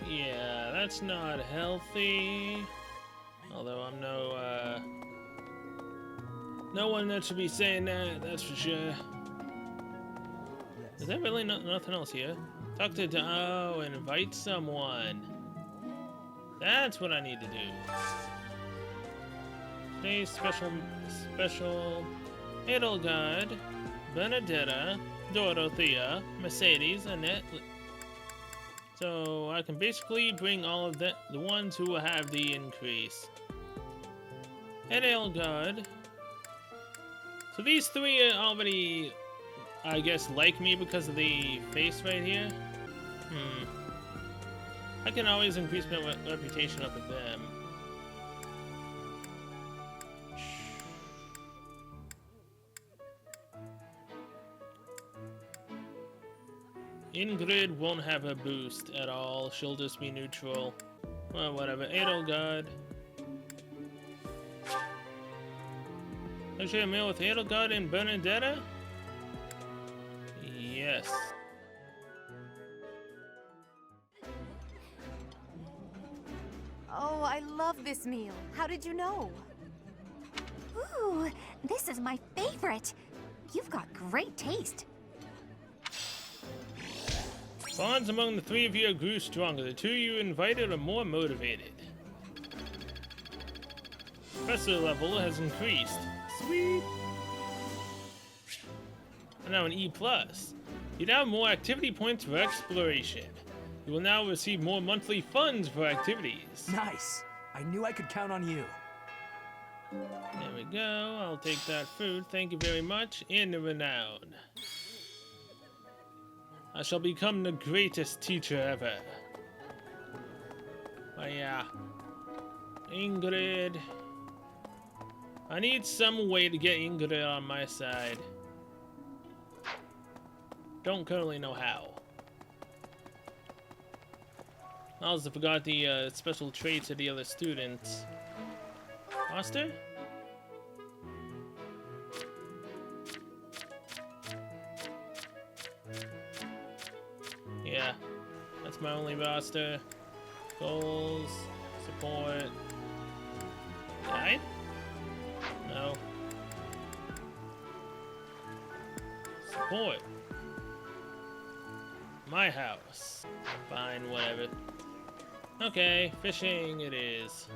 Yeah, that's not healthy. Although I'm no one that should be saying that, that's for sure. Is there really nothing else here? Talk to and invite someone. That's what I need to do. Today's special Edelgard, Benedetta, Dorothea, Mercedes, Annette. So I can basically bring all of the ones who will have the increase. And Elgard. So these three already, I guess, like me because of the face right here. I can always increase my reputation up with them. Ingrid won't have a boost at all. She'll just be neutral. Well, whatever. Edelgard. I share a meal with Edelgard and Bernadetta? Yes. Oh, I love this meal. How did you know? Ooh, this is my favorite. You've got great taste. Bonds among the three of you grew stronger. The two you invited are more motivated. Professor level has increased. Sweet. And now an E+. You now have more activity points for exploration. You will now receive more monthly funds for activities. Nice. I knew I could count on you. There we go. I'll take that food. Thank you very much. And the renown. I shall become the greatest teacher ever. Oh yeah. Ingrid. I need some way to get Ingrid on my side. Don't currently know how. I also forgot the special traits of the other students. Foster? Yeah, that's my only roster. Goals, support. Guide? No. Support. My house. Fine, whatever. Okay, fishing it is.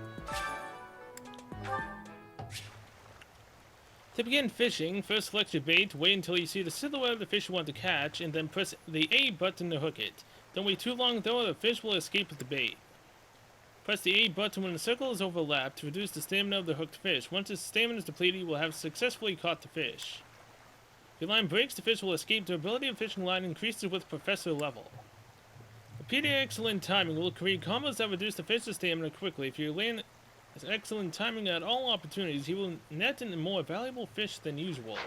To begin fishing, first select your bait, wait until you see the silhouette of the fish you want to catch, and then press the A button to hook it. Don't wait too long though, the fish will escape with the bait. Press the A button when the circle is overlapped to reduce the stamina of the hooked fish. Once its stamina is depleted, you will have successfully caught the fish. If your line breaks, the fish will escape. The ability of fishing line increases with professor level. Repeating excellent timing will create combos that reduce the fish's stamina quickly. If your lane has excellent timing at all opportunities, he will net in a more valuable fish than usual.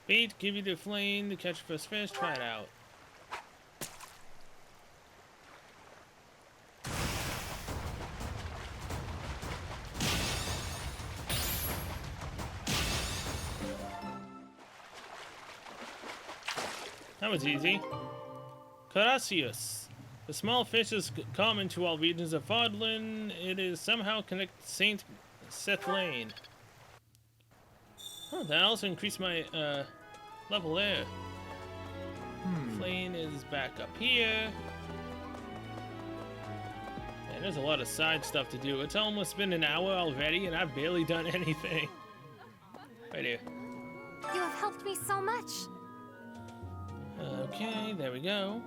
Bait, give you the flame to catch the first fish, try it out. That was easy. Carassius. The small fish is common to all regions of Fodlan. It is somehow connected to Saint Seth Lane. Oh, that also increased my level there. Flane is back up here. Man, there's a lot of side stuff to do. It's almost been an hour already, and I've barely done anything. Right here. You have helped me so much. Okay, there we go.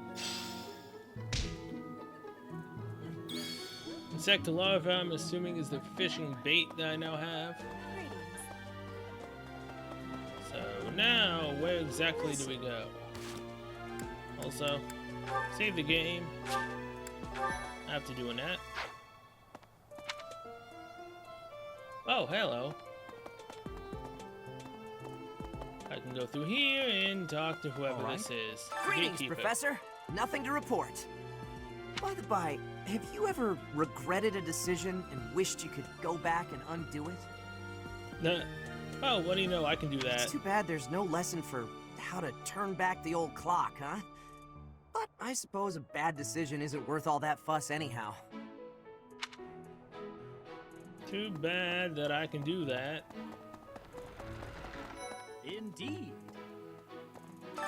Insect larva, I'm assuming, is the fishing bait that I now have. So now, where exactly do we go? Also, save the game. After doing that. Oh, hello. I can go through here and talk to whoever this is. Greetings, Professor. Nothing to report. By the by, have you ever regretted a decision and wished you could go back and undo it? No. Oh, what do you know? I can do that. It's too bad there's no lesson for how to turn back the old clock, huh? But I suppose a bad decision isn't worth all that fuss anyhow. Too bad that I can do that. Indeed.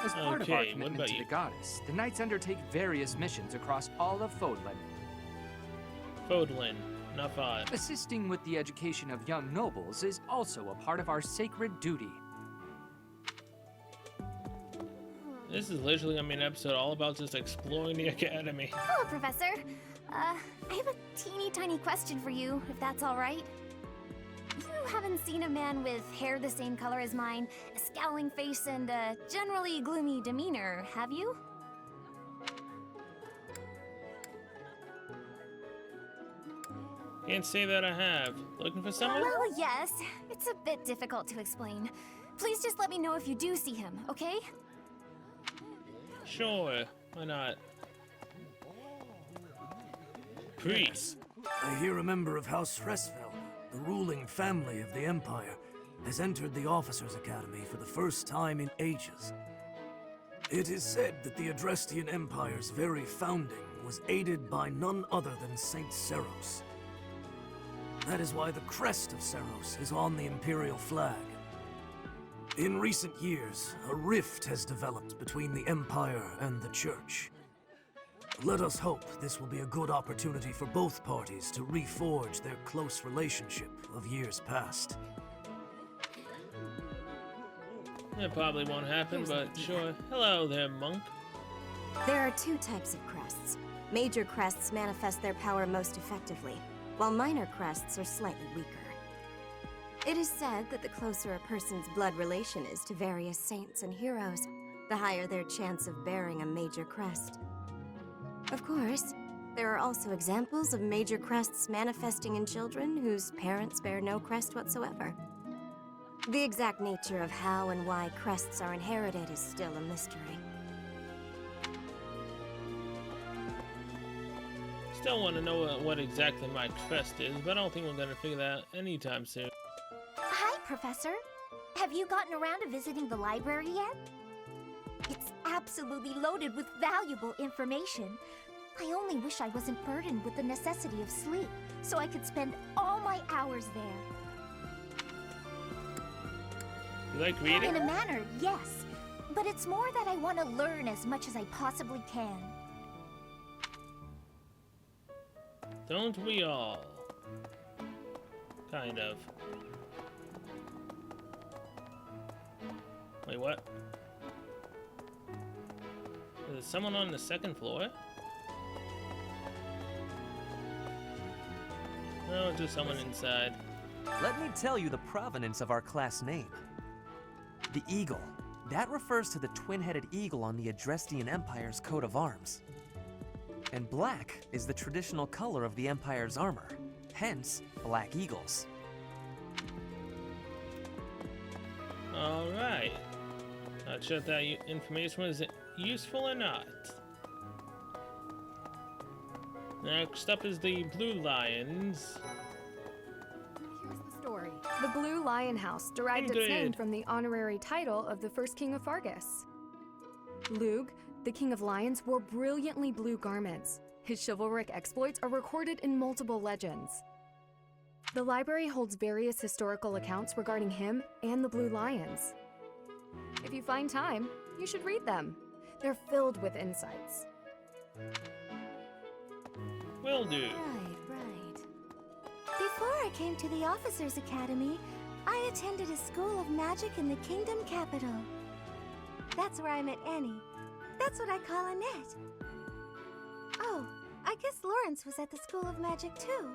As part of our commitment to the goddess, the knights undertake various missions across all of Fodlan. Fodlan, not Fod. Assisting with the education of young nobles is also a part of our sacred duty. This is literally gonna be an episode all about just exploring the academy. Hello, Professor. I have a teeny tiny question for you, if that's all right. haven't seen a man with hair the same color as mine, a scowling face, and a generally gloomy demeanor, have you? Can't say that I have. Looking for someone? Well, yes. It's a bit difficult to explain. Please just let me know if you do see him, okay? Sure. Why not? Priest. I hear a member of House Fresfeld, the ruling family of the Empire, has entered the Officers' Academy for the first time in ages. It is said that the Adrestian Empire's very founding was aided by none other than Saint Seros. That is why the crest of Seros is on the Imperial flag. In recent years, a rift has developed between the Empire and the Church. Let us hope this will be a good opportunity for both parties to reforge their close relationship of years past. That probably won't happen, but sure. Hello there, monk. There are two types of crests. Major crests manifest their power most effectively, while minor crests are slightly weaker. It is said that the closer a person's blood relation is to various saints and heroes, the higher their chance of bearing a major crest. Of course, there are also examples of major crests manifesting in children whose parents bear no crest whatsoever. The exact nature of how and why crests are inherited is still a mystery. Still want to know what exactly my crest is, but I don't think we're going to figure that out anytime soon. Hi, Professor. Have you gotten around to visiting the library yet? It's absolutely loaded with valuable information. I only wish I wasn't burdened with the necessity of sleep, so I could spend all my hours there. You like reading? In a manner, yes. But it's more that I want to learn as much as I possibly can. Don't we all? Kind of. Wait, what? Is there someone on the second floor? No, just someone inside. Let me tell you the provenance of our class name. The eagle. That refers to the twin-headed eagle on the Adrestian Empire's coat of arms. And black is the traditional color of the Empire's armor, hence black eagles. Alright. Not sure if that information was useful or not. Next up is the Blue Lions. Here's the story. The Blue Lion House derived its name from the honorary title of the first king of Fargus. Lug, the king of lions, wore brilliantly blue garments. His chivalric exploits are recorded in multiple legends. The library holds various historical accounts regarding him and the Blue Lions. If you find time, you should read them. They're filled with insights. Will do. Right. Before I came to the Officers' Academy, I attended a school of magic in the Kingdom capital. That's where I met Annie. That's what I call Annette. Oh, I guess Lawrence was at the School of Magic too.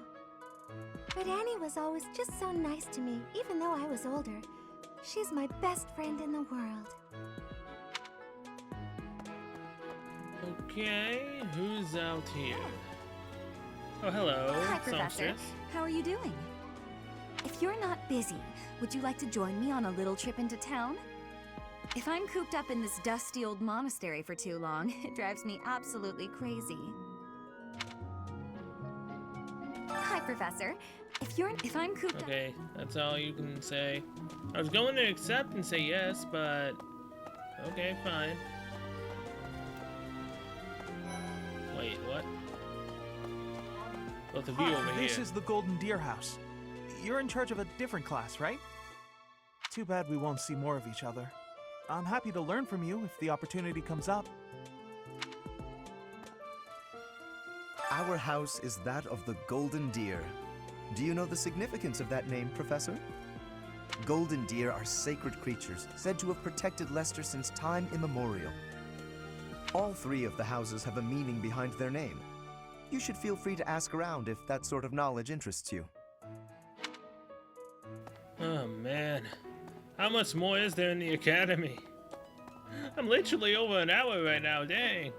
But Annie was always just so nice to me, even though I was older. She's my best friend in the world. Okay, who's out here? Oh, hello. Hi, Professor. How are you doing? If you're not busy, would you like to join me on a little trip into town? If I'm cooped up in this dusty old monastery for too long, it drives me absolutely crazy. Hi, Professor. If I'm cooped up... Okay, that's all you can say. I was going to accept and say yes, but... Okay, fine. Wait, what? Both of you over here. This is the Golden Deer House. You're in charge of a different class, right? Too bad we won't see more of each other. I'm happy to learn from you if the opportunity comes up. Our house is that of the Golden Deer. Do you know the significance of that name, Professor? Golden deer are sacred creatures, said to have protected Leicester since time immemorial. All three of the houses have a meaning behind their name. You should feel free to ask around if that sort of knowledge interests you. Oh man, how much more is there in the academy? I'm literally over an hour right now, dang.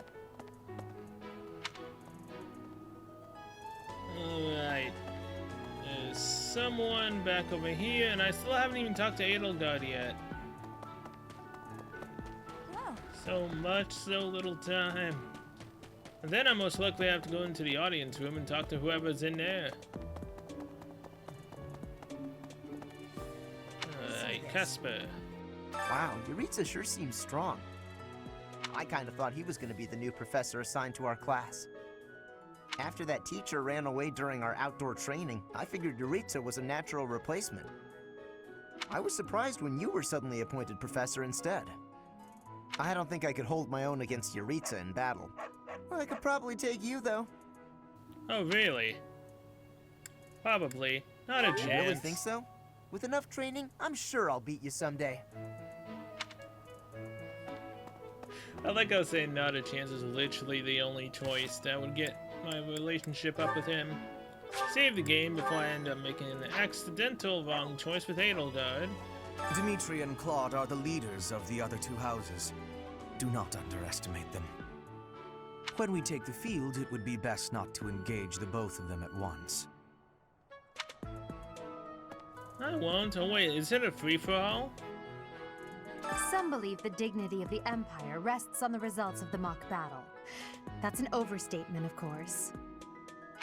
Alright. There's someone back over here, and I still haven't even talked to Edelgard yet. Hello. So much, so little time. And then I most likely have to go into the audience room and talk to whoever's in there. Alright, Casper. Wow, Yuritsa sure seems strong. I kind of thought he was going to be the new professor assigned to our class. After that teacher ran away during our outdoor training, I figured Yuritsa was a natural replacement. I was surprised when you were suddenly appointed professor instead. I don't think I could hold my own against Yuritsa in battle. I could probably take you, though. Oh, really? Probably. Not a chance. You really think so? With enough training, I'm sure I'll beat you someday. I like how saying not a chance is literally the only choice that would get my relationship up with him. Save the game before I end up making an accidental wrong choice with Edelgard. Dimitri and Claude are the leaders of the other two houses. Do not underestimate them. When we take the field, it would be best not to engage the both of them at once. I won't. Oh wait, is it a free-for-all? Some believe the dignity of the Empire rests on the results of the mock battle. That's an overstatement, of course.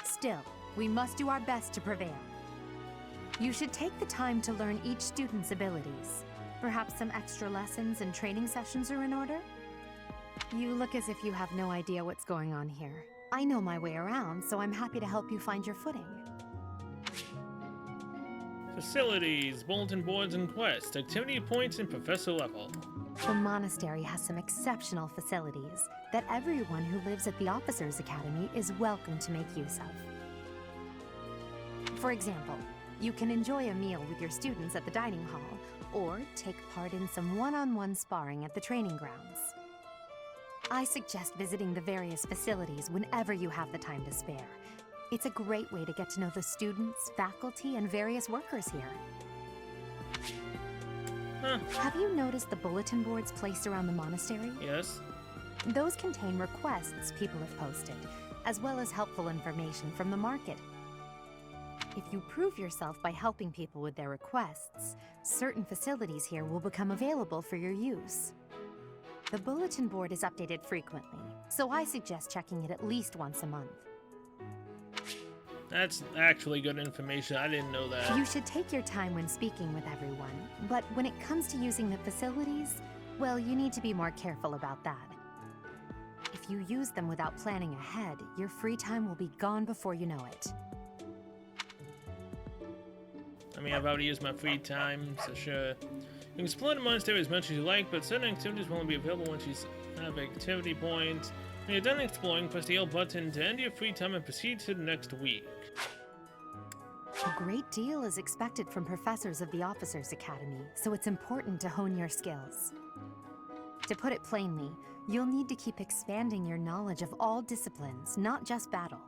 Still, we must do our best to prevail. You should take the time to learn each student's abilities. Perhaps some extra lessons and training sessions are in order? You look as if you have no idea what's going on here. I know my way around, so I'm happy to help you find your footing. Facilities, bulletin boards and quests, activity points and professor level. The monastery has some exceptional facilities that everyone who lives at the Officers' Academy is welcome to make use of. For example, you can enjoy a meal with your students at the dining hall, or take part in some one-on-one sparring at the training grounds. I suggest visiting the various facilities whenever you have the time to spare. It's a great way to get to know the students, faculty, and various workers here. Huh. Have you noticed the bulletin boards placed around the monastery? Yes. Those contain requests people have posted, as well as helpful information from the market. If you prove yourself by helping people with their requests, certain facilities here will become available for your use. The bulletin board is updated frequently, so I suggest checking it at least once a month. That's actually good information. I didn't know that. You should take your time when speaking with everyone, but when it comes to using the facilities, well, you need to be more careful about that. If you use them without planning ahead, your free time will be gone before you know it. I mean, I've already used my free time, so sure. You can explore the monastery as much as you like, but certain activities will only be available once you have activity points. When you're done exploring, press the L button to end your free time and proceed to the next week. A great deal is expected from professors of the Officers' Academy, so it's important to hone your skills. To put it plainly, you'll need to keep expanding your knowledge of all disciplines, not just battle.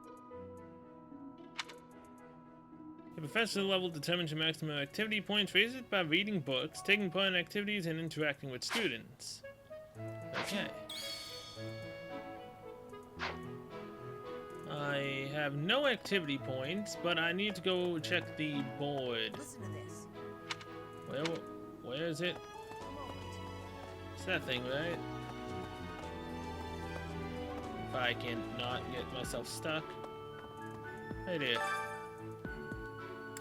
The professor level determines your maximum activity points. Raise it by reading books, taking part in activities, and interacting with students. Okay. I have no activity points, but I need to go check the board. Listen to this. Where is it? It's that thing, right? If I can not get myself stuck. Right here.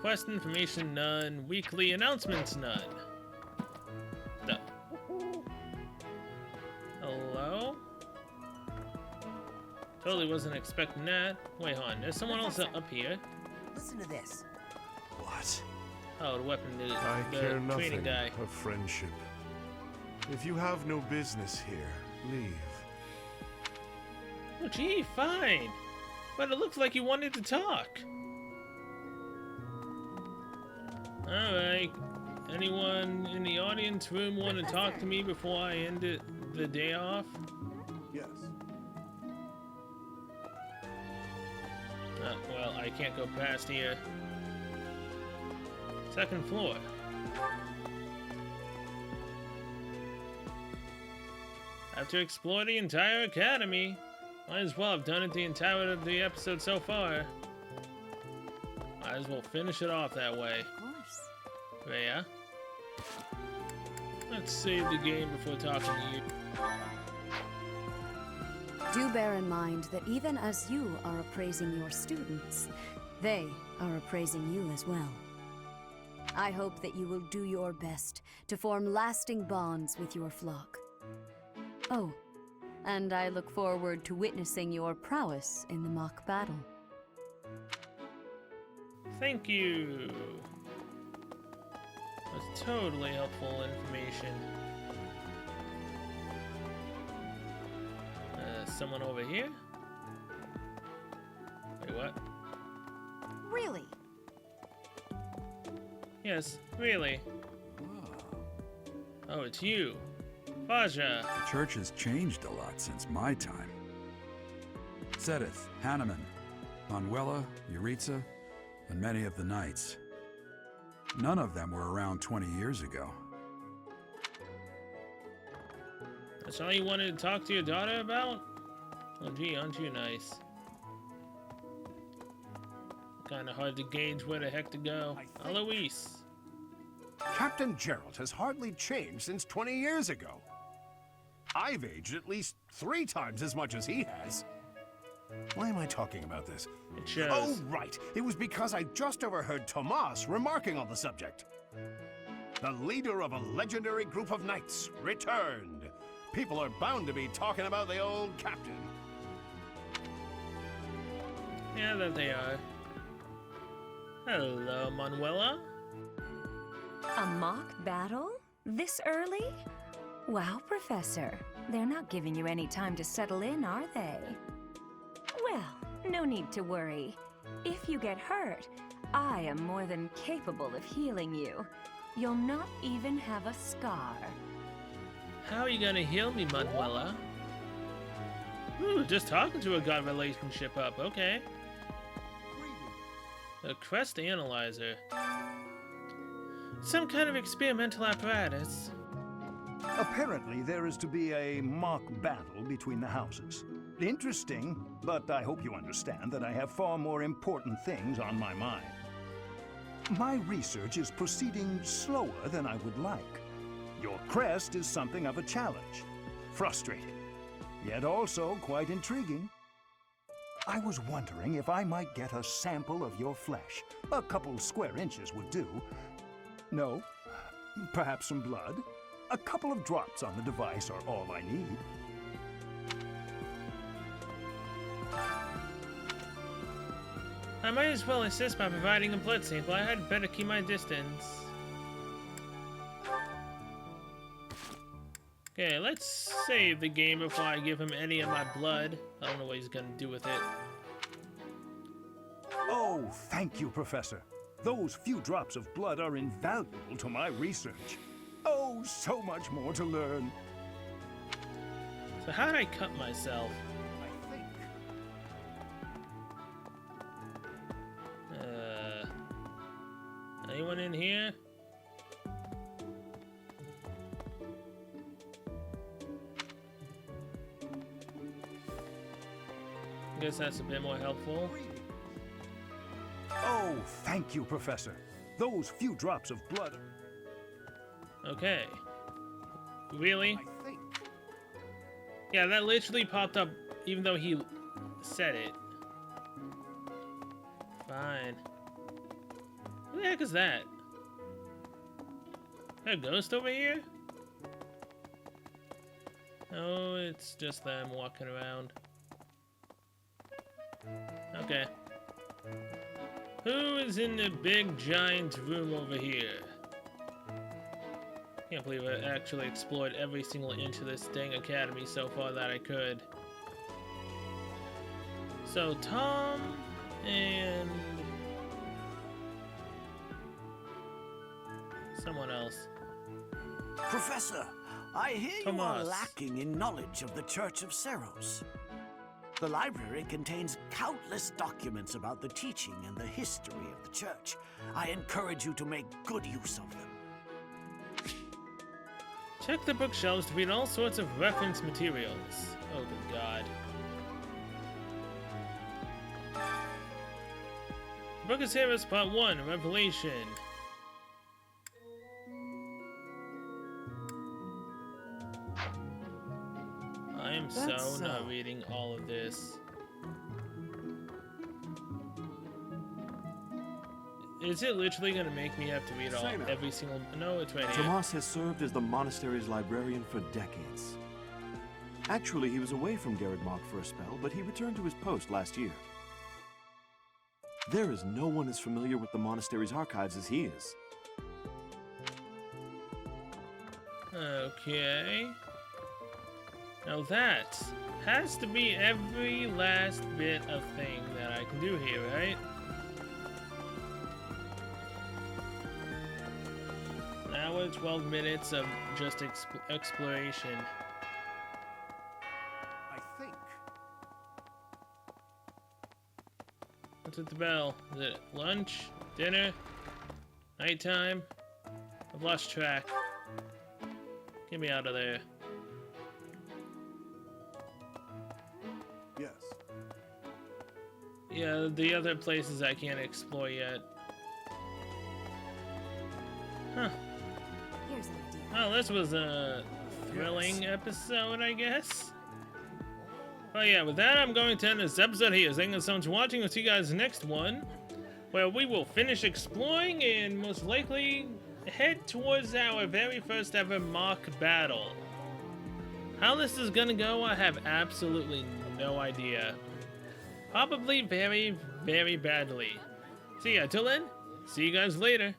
Quest information, none. Weekly announcements, none. No. Hello? Totally wasn't expecting that. Wait, hon. There's someone else up here. Listen to this. What? Oh, the weapon, I the care training nothing guy. of friendship. If you have no business here, leave. Oh, gee, fine. But it looks like you wanted to talk. Alright. Anyone in the audience room want to talk to me before I end the day off? Yes. Well, I can't go past here. Second floor. After exploring the entire academy, might as well have done it the entirety of the episode so far. Might as well finish it off that way. Of course. Rhea, let's save the game before talking to you. Do bear in mind that even as you are appraising your students, they are appraising you as well. I hope that you will do your best to form lasting bonds with your flock. Oh, and I look forward to witnessing your prowess in the mock battle. Thank you. That's totally helpful information. Someone over here? Wait, what? Really? Yes, really. Oh, it's you. Faja. The church has changed a lot since my time. Sedith, Hanneman, Manuela, Yuritsa, and many of the knights. None of them were around 20 years ago. That's all you wanted to talk to your daughter about? Oh gee, aren't you nice? Kinda hard to gauge where the heck to go. Eloise. Captain Gerald has hardly changed since 20 years ago. I've aged at least 3 times as much as he has. Why am I talking about this? It shows. Oh, right. It was because I just overheard Tomas remarking on the subject. The leader of a legendary group of knights returned. People are bound to be talking about the old captain. Yeah, that they are. Hello, Manuela. A mock battle? This early? Wow, Professor. They're not giving you any time to settle in, are they? Well, no need to worry. If you get hurt, I am more than capable of healing you. You'll not even have a scar. How are you gonna heal me, Manuela? Ooh, just talking to her got relationship up, okay. A crest analyzer. Some kind of experimental apparatus. Apparently, there is to be a mock battle between the houses. Interesting, but I hope you understand that I have far more important things on my mind. My research is proceeding slower than I would like. Your crest is something of a challenge. Frustrating, yet also quite intriguing. I was wondering if I might get a sample of your flesh. A couple square inches would do. No? Perhaps some blood? A couple of drops on the device are all I need. I might as well assist by providing a blood sample. I had better keep my distance. Okay, let's save the game before I give him any of my blood. I don't know what he's gonna do with it. Oh, thank you, Professor. Those few drops of blood are invaluable to my research. Oh, so much more to learn. So how did I cut myself? I think. Anyone in here? I guess that's a bit more helpful. Oh, thank you, Professor. Those few drops of blood. Okay. Really? I think. Yeah, that literally popped up even though he said it. Fine. Who the heck is that? Is there a ghost over here? Oh, it's just them walking around. Okay. Who is in the big giant room over here? Can't believe I actually explored every single inch of this dang academy so far that I could. So Tom and someone else. Professor, I hear you are Tomas. lacking in knowledge of the Church of Seros. The library contains countless documents about the teaching and the history of the Church. I encourage you to make good use of them. Check the bookshelves to read all sorts of reference materials. Oh, good God. The book is here as part 1, Revelation. I am so not reading all of this. Is it literally going to make me have to read every single... No, it's right here. Tomas has served as the monastery's librarian for decades. Actually, he was away from Garrard for a spell, but he returned to his post last year. There is no one as familiar with the monastery's archives as he is. Okay. Now that has to be every last bit of thing that I can do here, right? An hour, 12 minutes of just exploration. I think. What's at the bell? Is it lunch? Dinner? Nighttime? I've lost track. Get me out of there. Yes. Yeah, the other places I can't explore yet. Huh. Here's an idea. Well, this was a thrilling episode, I guess. But yeah, with that, I'm going to end this episode here. Thank you so much for watching. We'll see you guys next one, where we will finish exploring and most likely head towards our very first ever mock battle. How this is gonna go, I have absolutely no idea. Probably very, very badly. So yeah, till then, see you guys later.